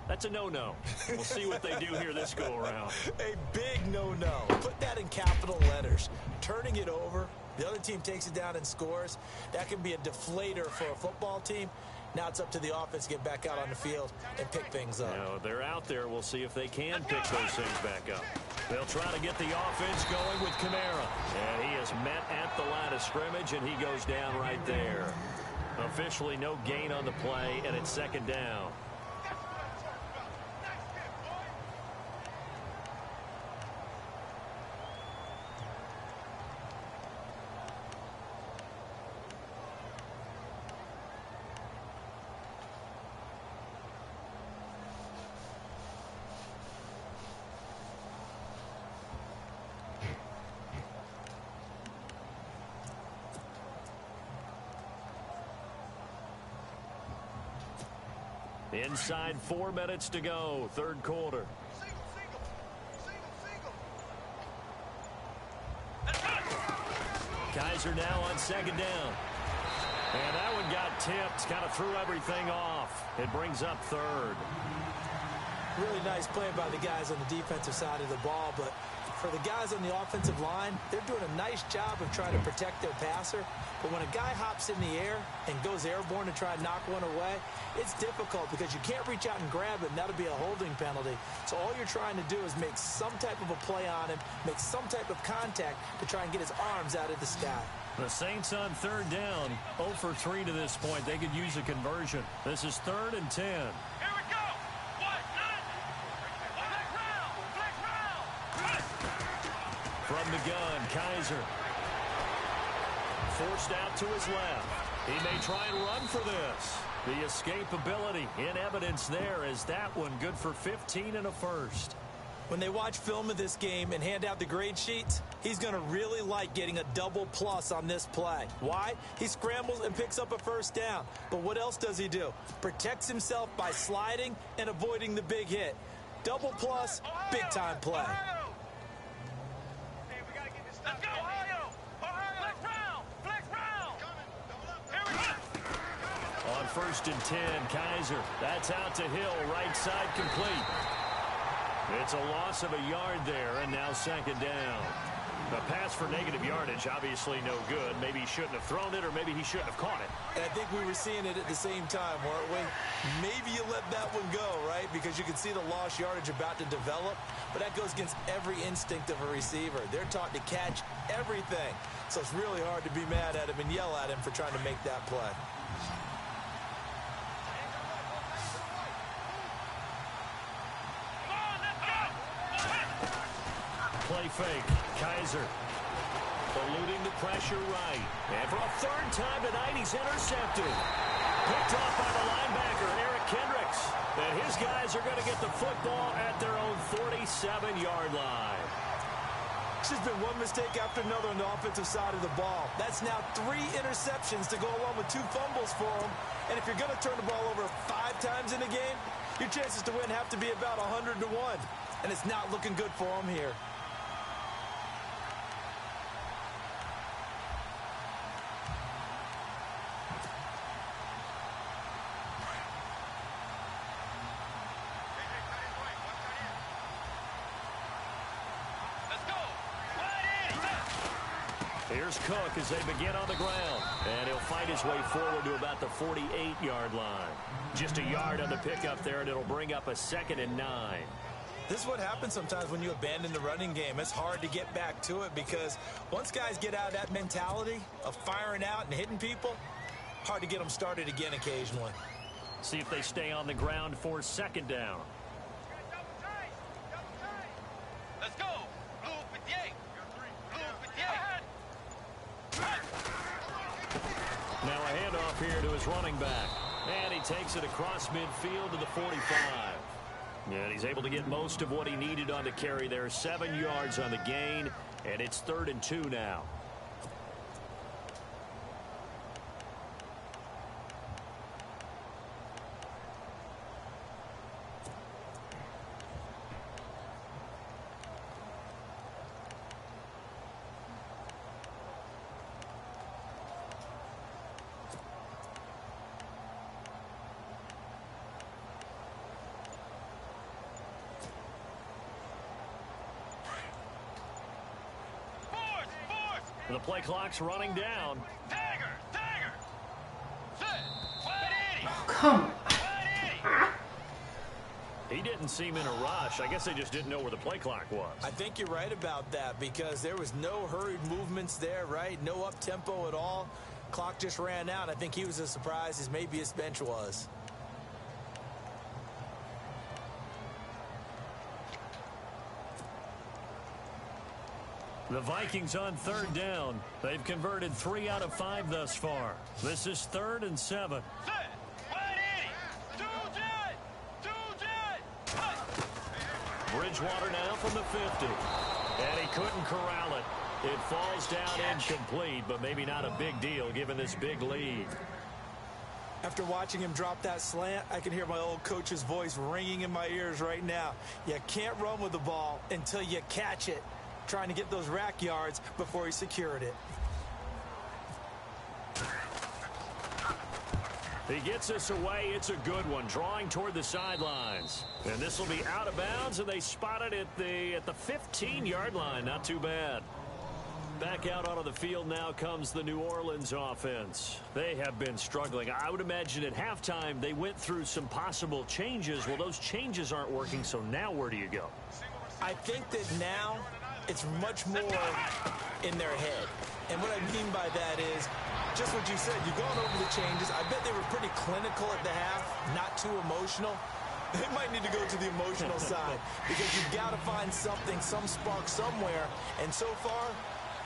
That's a no-no. We'll see what they do here this go-around. A big no-no. Put that in capital letters. Turning it over, the other team takes it down and scores. That can be a deflator for a football team. Now it's up to the offense to get back out on the field and pick things up. Now, they're out there. We'll see if they can pick those things back up. They'll try to get the offense going with Kamara. And he is met at the line of scrimmage, and he goes down right there. Officially no gain on the play, and it's second down. Inside 4 minutes to go, third quarter. Kaiser now on second down. And that one got tipped, kind of threw everything off. It brings up third. Really nice play by the guys on the defensive side of the ball, but for the guys on the offensive line, they're doing a nice job of trying to protect their passer. But when a guy hops in the air and goes airborne to try and knock one away, it's difficult because you can't reach out and grab it, and that'll be a holding penalty. So all you're trying to do is make some type of a play on him, make some type of contact to try and get his arms out of the sky. The Saints on third down, 0 for 3 to this point. They could use a conversion. This is 3rd and 10. Here we go. What? Flex round. From the gun, Kaiser. Forced out to his left. He may try and run for this. The escapability in evidence there as that one good for 15 and a first. When they watch film of this game and hand out the grade sheets, he's going to really like getting a double plus on this play. Why? He scrambles and picks up a first down. But what else does he do? Protects himself by sliding and avoiding the big hit. Double plus, big time play. Let's go, Ohio! Ohio! Flex round! Here we go! On 1st and 10, Kaiser. That's out to Hill, right side complete. It's a loss of a yard there, and now second down. A pass for negative yardage, obviously no good. Maybe he shouldn't have thrown it, or maybe he shouldn't have caught it. And I think we were seeing it at the same time, weren't we? Maybe you let that one go, right? Because you can see the lost yardage about to develop. But that goes against every instinct of a receiver. They're taught to catch everything. So it's really hard to be mad at him and yell at him for trying to make that play. Play fake. Kaiser eluding the pressure right. And for a 3rd time tonight, he's intercepted. Picked off by the linebacker, Eric Kendricks. And his guys are going to get the football at their own 47-yard line. There's been one mistake after another on the offensive side of the ball. That's now 3 interceptions to go along with 2 fumbles for him. And if you're going to turn the ball over 5 times in a game, your chances to win have to be about 100 to 1. And it's not looking good for him here. Here's Cook as they begin on the ground. And he'll fight his way forward to about the 48-yard line. Just a yard on the pickup there, and it'll bring up a 2nd and 9. This is what happens sometimes when you abandon the running game. It's hard to get back to it because once guys get out of that mentality of firing out and hitting people, hard to get them started again occasionally. See if they stay on the ground for 2nd down. Let's go. Blue 58. Blue 58. Now a handoff here to his running back. And he takes it across midfield to the 45. And he's able to get most of what he needed on the carry there. 7 yards on the gain. And it's 3rd and 2 now. The play clock's running down. Tiger! Set! Flat 80! come. He didn't seem in a rush. I guess they just didn't know where the play clock was. I think you're right about that because there was no hurried movements there, right? No up-tempo at all. Clock just ran out. I think he was as surprised as maybe his bench was. The Vikings on third down. They've converted 3 out of 5 thus far. This is 3rd and 7. Bridgewater now from the 50. And he couldn't corral it. It falls down incomplete, but maybe not a big deal given this big lead. After watching him drop that slant, I can hear my old coach's voice ringing in my ears right now. You can't run with the ball until you catch it. Trying to get those rack yards before he secured it. He gets this away. It's a good one, drawing toward the sidelines. And this will be out of bounds, and they spot it at the 15-yard line. Not too bad. Back out onto the field now comes the New Orleans offense. They have been struggling. I would imagine at halftime they went through some possible changes. Well, those changes aren't working, so now where do you go? I think that now it's much more in their head. And what I mean by that is just what you said. You've gone over the changes. I bet they were pretty clinical at the half, not too emotional. They might need to go to the emotional side because you've got to find something, some spark somewhere. And so far,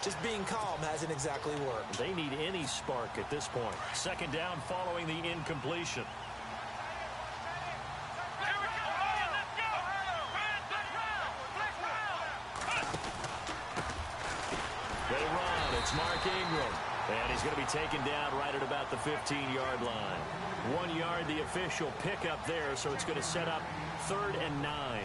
just being calm hasn't exactly worked. They need any spark at this point. 2nd down following the incompletion. They run. It's Mark Ingram. And he's going to be taken down right at about the 15-yard line. 1 yard, the official pickup there, so it's going to set up 3rd and 9.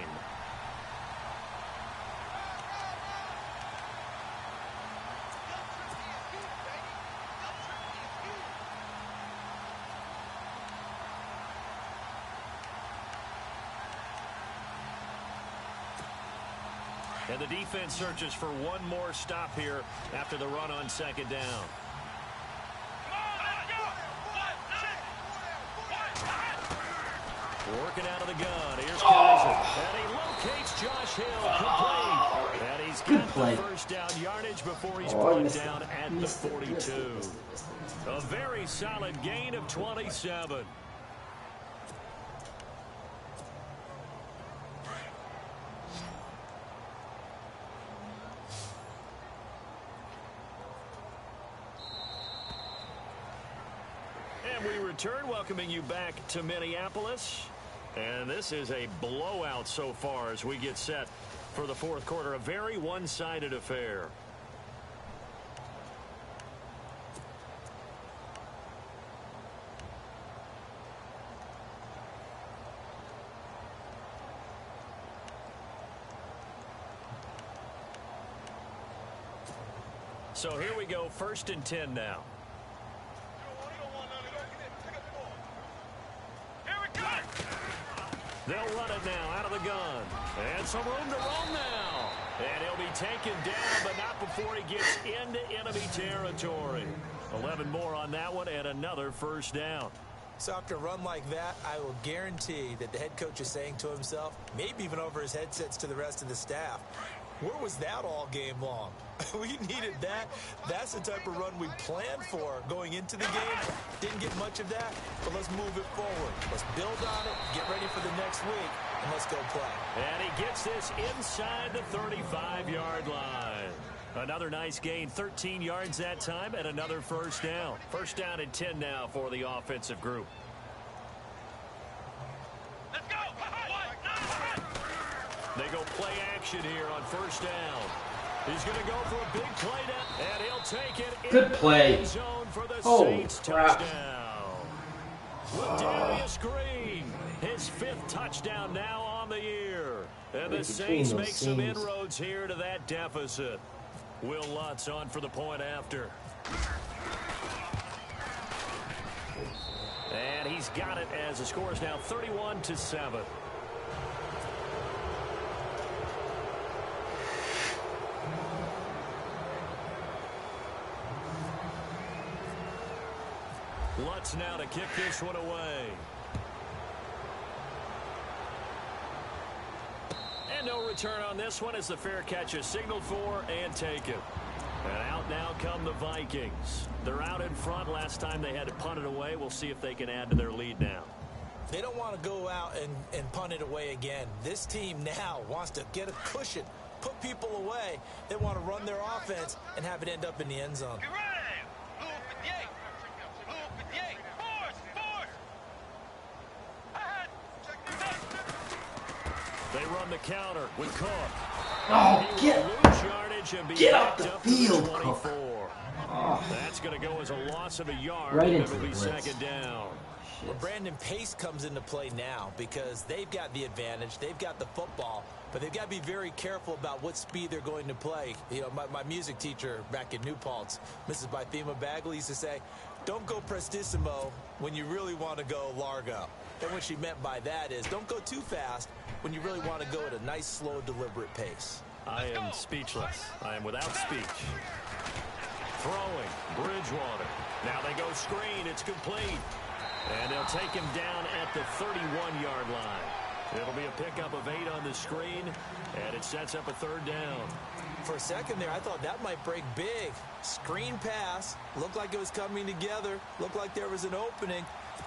And the defense searches for one more stop here after the run on 2nd down. Working out of the gun. Here's Kaiser. And he locates Josh Hill complete. And he's got the first down yardage before he's brought down at the 42. A very solid gain of 27. And we return, welcoming you back to Minneapolis. And this is a blowout so far as we get set for the 4th quarter. A very one-sided affair. So here we go, 1st and 10 now. They'll run it now out of the gun. And some room to roam now. And he'll be taken down, but not before he gets into enemy territory. 11 more on that one and another 1st down. So after a run like that, I will guarantee that the head coach is saying to himself, maybe even over his headsets to the rest of the staff, where was that all game long? We needed that. That's the type of run we planned for going into the game. Didn't get much of that, but let's move it forward. Let's build on it, get ready for the next week, and let's go play. And he gets this inside the 35-yard line. Another nice gain, 13 yards that time, and another 1st down. 1st down and 10 now for the offensive group. Let's go. They go play action here on 1st down. He's going to go for a big play down, and he'll take it. Good play. Zone for the Oh, Saints crap. touchdown. Darius Green, his 5th touchdown now on the year. And the Saints make some inroads here to that deficit. Will Lutz on for the point after. And he's got it as the score is now 31-7. Lutz now to kick this one away. And no return on this one as the fair catch is signaled for and taken. And out now come the Vikings. They're out in front. Last time they had to punt it away. We'll see if they can add to their lead now. They don't want to go out and punt it away again. This team now wants to get a cushion, put people away. They want to run their offense and have it end up in the end zone. Get ready. Blue 58. Blue 58. Force. Ahead. They run the counter with Cook. Oh, get up the field, Cook. Oh. That's going to go as a loss of a yard. Right and into it'll be the blitz. second down. Well, Brandon Pace comes into play now because they've got the advantage. They've got the football, but they've got to be very careful about what speed they're going to play. You know, my music teacher back in New Paltz, Mrs. Bythema Bagley, used to say, don't go prestissimo when you really want to go largo. And what she meant by that is don't go too fast when you really want to go at a nice, slow, deliberate pace. I am speechless. I am without speech. Throwing, Bridgewater. Now they go screen. It's complete. And they'll take him down at the 31-yard line. It'll be a pickup of 8 on the screen, and it sets up a third down. For a second there, I thought that might break big. Screen pass. Looked like it was coming together. Looked like there was an opening.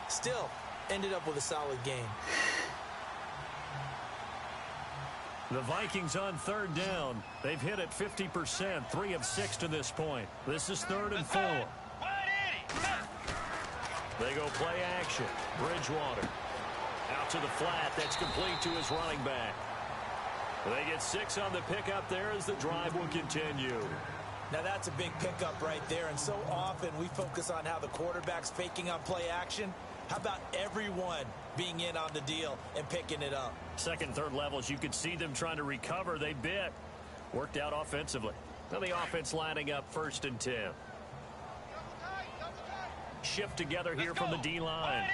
Still, ended up with a solid game. The Vikings on third down. They've hit it 50%, 3 of 6 to this point. This is 3rd and 4. They go play action. Bridgewater out to the flat. That's complete to his running back. They get 6 on the pickup there as the drive will continue. Now that's a big pickup right there, and so often we focus on how the quarterback's faking on play action. How about everyone being in on the deal and picking it up? Second, third levels, you could see them trying to recover. They bit. Worked out offensively. Now the offense lining up 1st and 10. Shift together here from the D-line.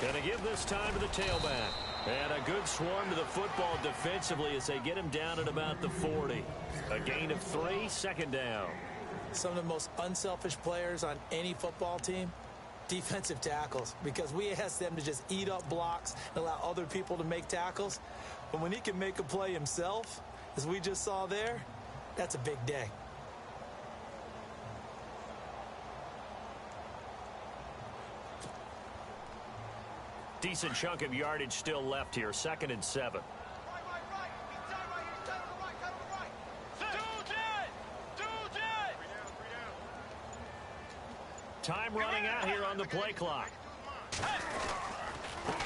Gonna give this time to the tailback. And a good swarm to the football defensively as they get him down at about the 40. A gain of 3, second down. Some of the most unselfish players on any football team, defensive tackles, because we ask them to just eat up blocks and allow other people to make tackles. But when he can make a play himself, as we just saw there, that's a big day. Decent chunk of yardage still left here. 2nd and 7. Time running out here on the play clock.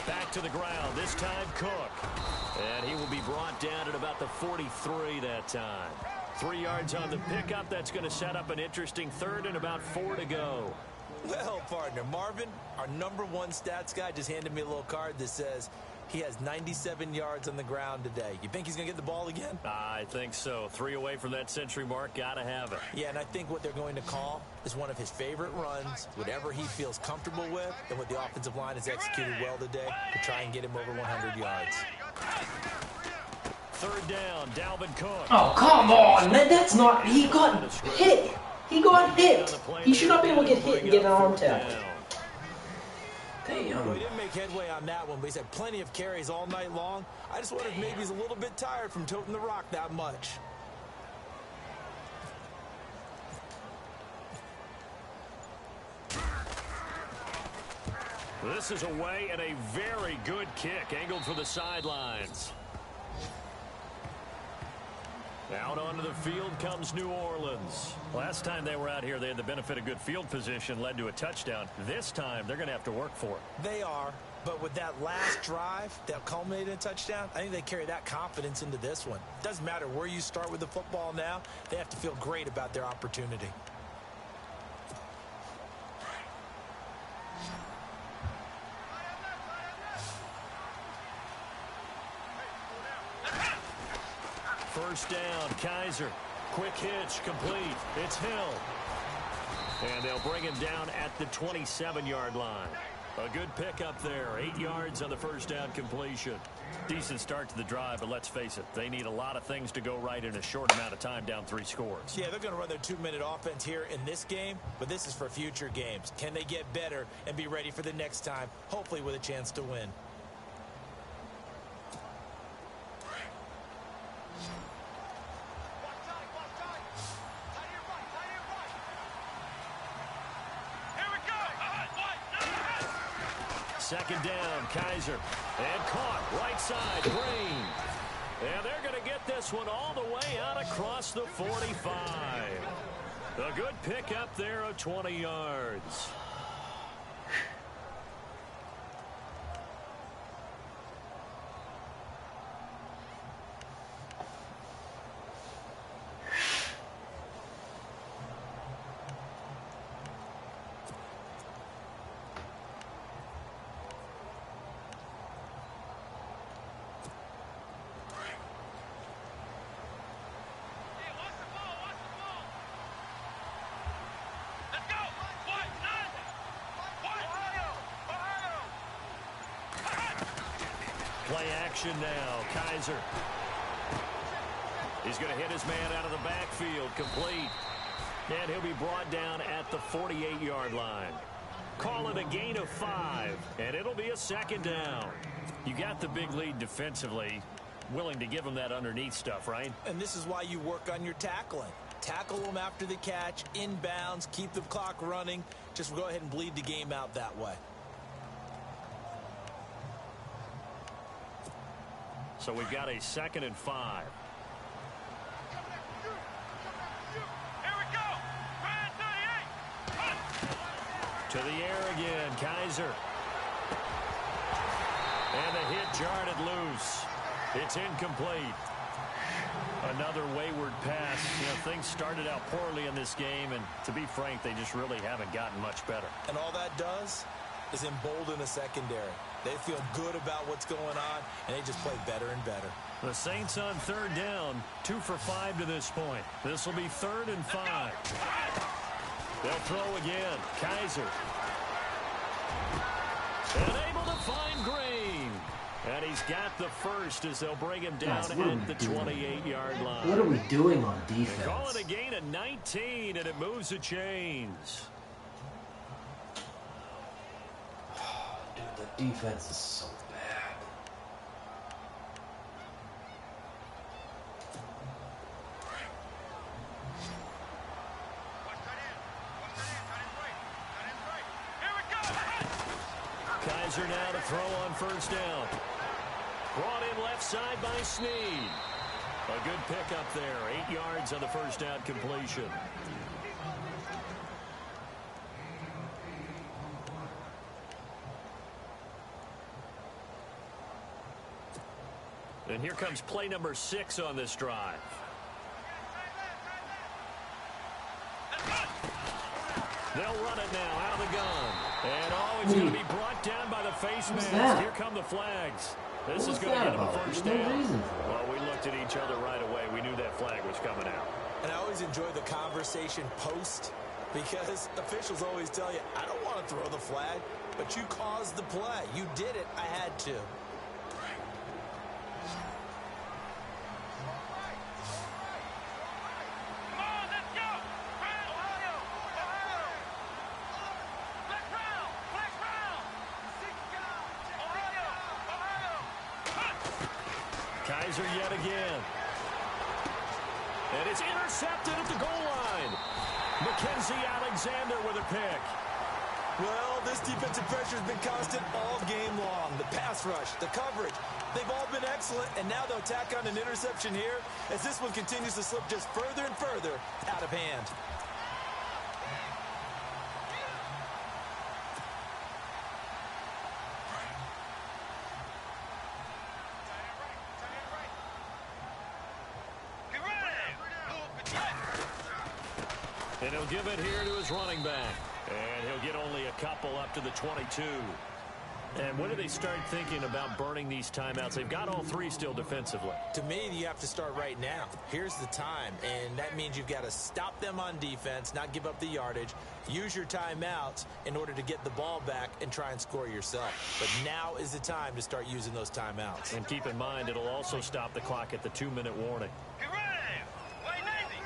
Back to the ground. This time Cook. And he will be brought down at about the 43 that time. 3 yards on the pickup. That's going to set up an interesting 3rd and about 4 to go. Well, partner, Marvin, our #1 stats guy, just handed me a little card that says he has 97 yards on the ground today. You think he's going to get the ball again? I think so. 3 away from that century mark. Got to have it. Yeah, and I think what they're going to call is one of his favorite runs, whatever he feels comfortable with, and what the offensive line has executed well today to try and get him over 100 yards. 3rd down, Dalvin Cook. Oh, come on, man. That's not... He got hit. He got hit. He should not be able to get hit and get an arm tackle. Damn. Well, he didn't make headway on that one, but he's had plenty of carries all night long. I just wonder if maybe he's a little bit tired from toting the rock that much. This is away and a very good kick angled for the sidelines. Out onto the field comes New Orleans. Last time they were out here, they had the benefit of good field position, led to a touchdown. This time, they're going to have to work for it. They are, but with that last drive that culminated in a touchdown, I think they carry that confidence into this one. Doesn't matter where you start with the football now, they have to feel great about their opportunity. First down, Kaiser. Quick hitch, complete. It's Hill. And they'll bring him down at the 27-yard line. A good pickup there. 8 yards on the first down completion. Decent start to the drive, but let's face it, they need a lot of things to go right in a short amount of time, down 3 scores. Yeah, they're going to run their 2-minute offense here in this game, but this is for future games. Can they get better and be ready for the next time, hopefully with a chance to win? Second down, Kaiser. And caught, right side, Green. And they're going to get this one all the way out across the 45. A good pickup there of 20 yards. Play action now. Kaiser. He's going to hit his man out of the backfield. Complete. And he'll be brought down at the 48-yard line. Call it a gain of 5, and it'll be a second down. You got the big lead defensively. Willing to give him that underneath stuff, right? And this is why you work on your tackling. Tackle them after the catch, inbounds, keep the clock running. Just go ahead and bleed the game out that way. So we've got a 2nd and 5. Here we go. Ryan 38. To the air again, Kaiser. And the hit jarred it loose. It's incomplete. Another wayward pass. You know, things started out poorly in this game, and to be frank, they just really haven't gotten much better. And all that does is embolden the secondary. They feel good about what's going on, and they just play better and better. The Saints on 3rd down, 2 for 5 to this point. This will be 3rd and 5. They'll throw again. Kaiser. And able to find Green. And he's got the first as they'll bring him down at the 28-yard line. What are we doing on defense? They call it a gain of 19, and it moves the chains. Dude, the defense is so bad. Kaiser now to throw on 1st down. Brought in left side by Snead. A good pickup there. 8 yards on the 1st down completion. And here comes play number 6 on this drive. They'll run it now out of the gun. And it's going to be brought down by the face mask. Here come the flags. This is going to get them a 1st down. Well, we looked at each other right away. We knew that flag was coming out. And I always enjoy the conversation post, because officials always tell you, I don't want to throw the flag, but you caused the play. You did it. I had to. Kaiser yet again. And it's intercepted at the goal line. Mackenzie Alexander with a pick. Well, this defensive pressure has been constant all game long. The pass rush, the coverage, they've all been excellent, and now they'll tack on an interception here as this one continues to slip just further and further out of hand. And he'll give it here to his running back. And he'll get only a couple up to the 22. And when do they start thinking about burning these timeouts? They've got all three still defensively. To me, you have to start right now. Here's the time, and that means you've got to stop them on defense, not give up the yardage, use your timeouts in order to get the ball back and try and score yourself. But now is the time to start using those timeouts. And keep in mind, it'll also stop the clock at the 2-minute warning. Get ready. Wait, Navy.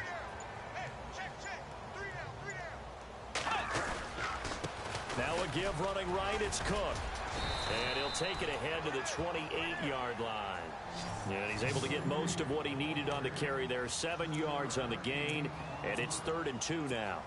Now a give running right, it's Cook. And he'll take it ahead to the 28-yard line. And he's able to get most of what he needed on the carry there. 7 yards on the gain, and it's 3rd and 2 now.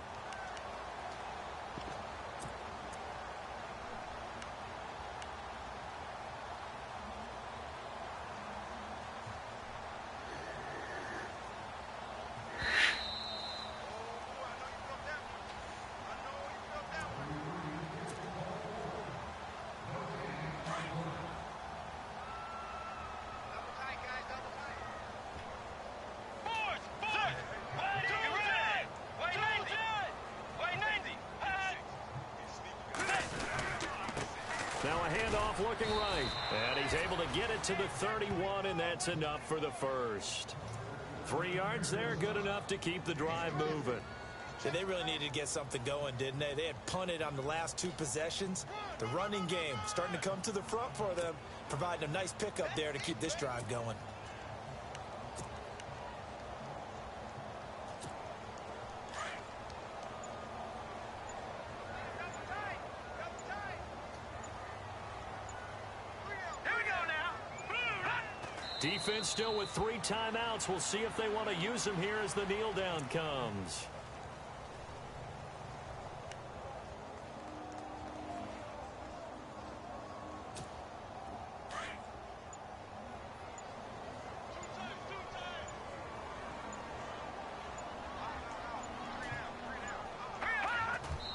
Now a handoff looking right. And he's able to get it to the 31, and that's enough for the first. 3 yards there, good enough to keep the drive moving. And they really needed to get something going, didn't they? They had punted on the last 2 possessions. The running game starting to come to the front for them, providing a nice pickup there to keep this drive going. Defense still with 3 timeouts. We'll see if they want to use them here as the kneel down comes.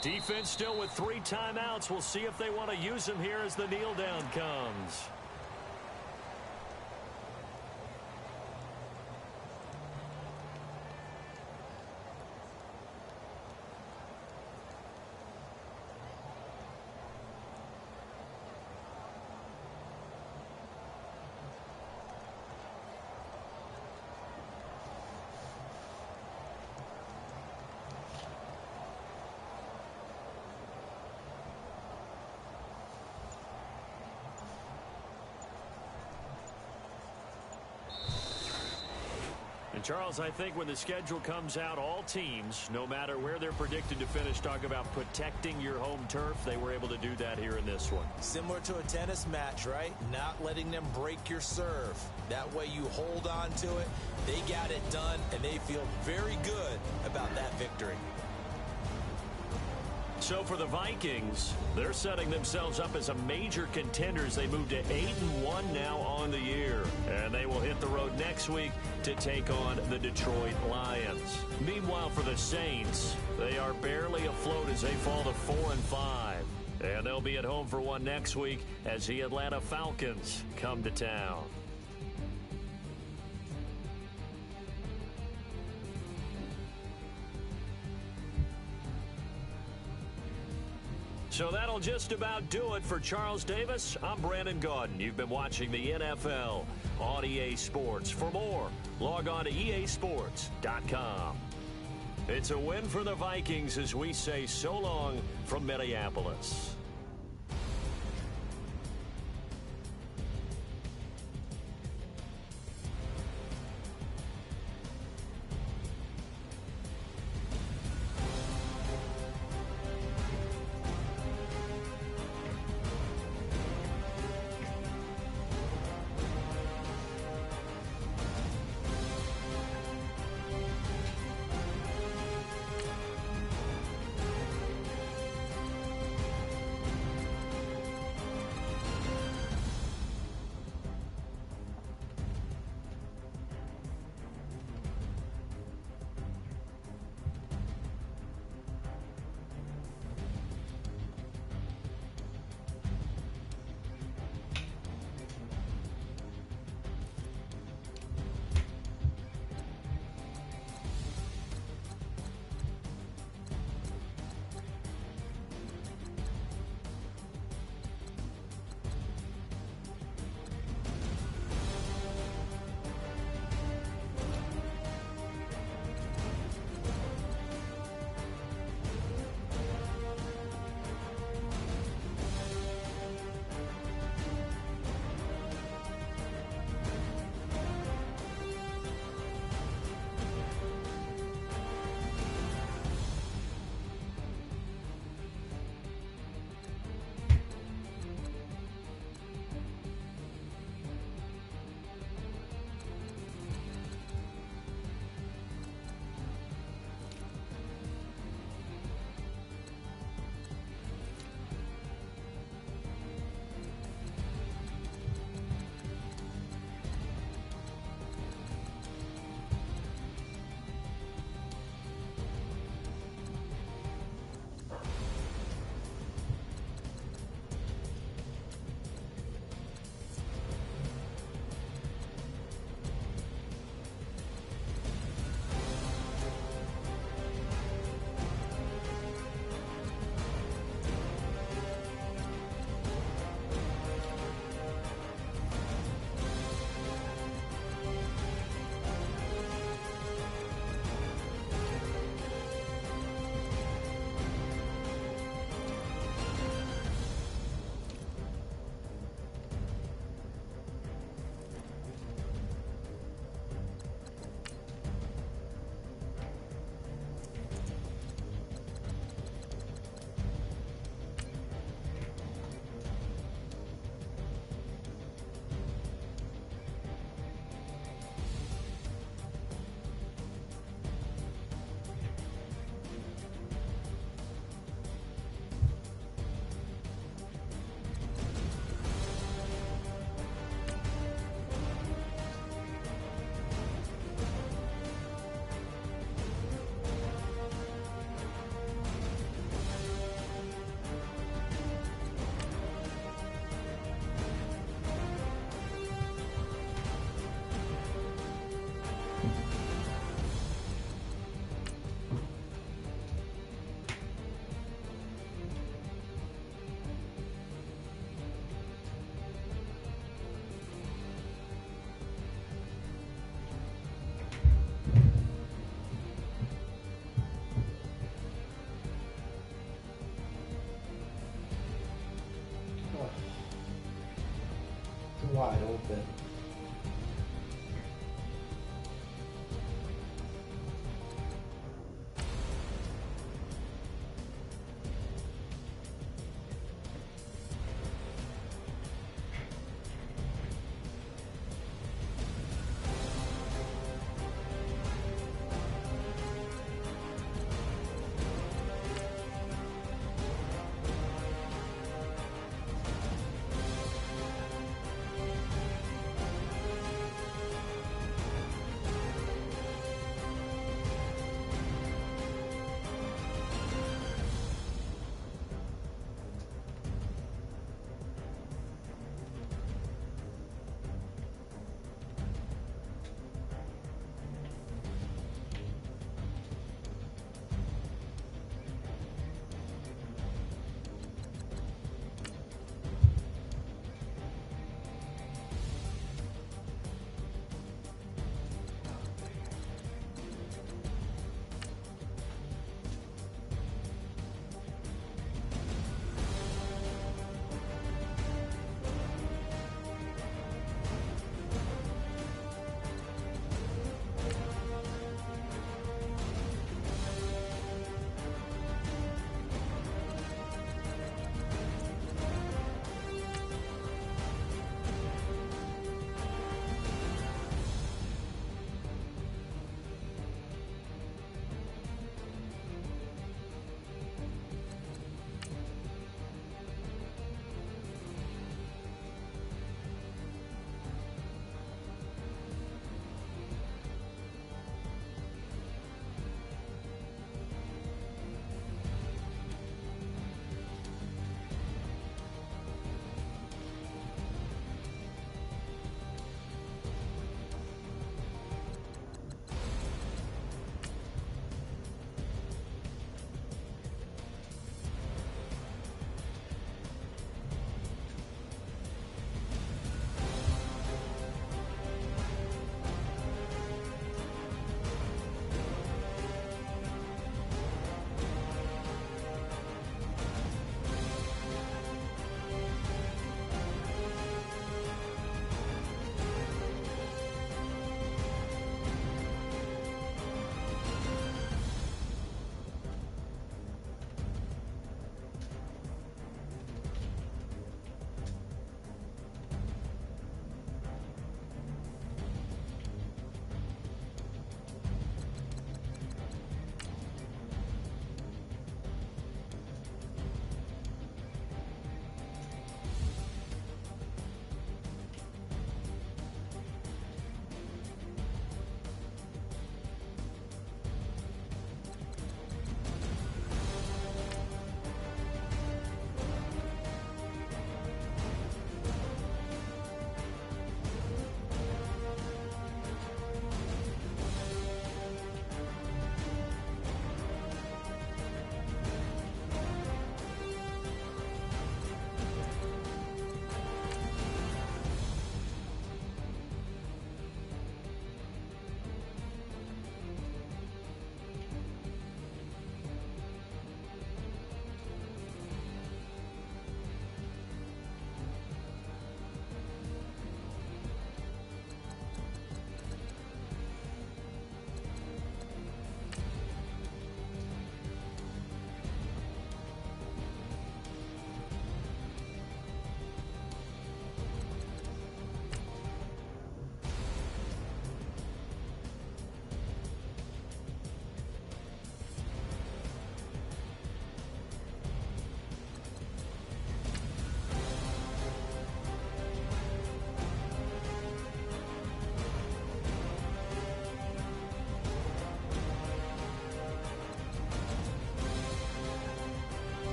Defense still with 3 timeouts. We'll see if they want to use them here as the kneel down comes. And Charles, I think when the schedule comes out, all teams, no matter where they're predicted to finish, talk about protecting your home turf. They were able to do that here in this one. Similar to a tennis match, right? Not letting them break your serve. That way you hold on to it. They got it done, and they feel very good about that victory. So for the Vikings, they're setting themselves up as a major contender as they move to 8-1 now on the year. And they will hit the road next week to take on the Detroit Lions. Meanwhile, for the Saints, they are barely afloat as they fall to 4-5. And they'll be at home for one next week as the Atlanta Falcons come to town. So that'll just about do it for Charles Davis. I'm Brandon Gaudin. You've been watching the NFL on EA Sports. For more, log on to easports.com. It's a win for the Vikings as we say so long from Minneapolis.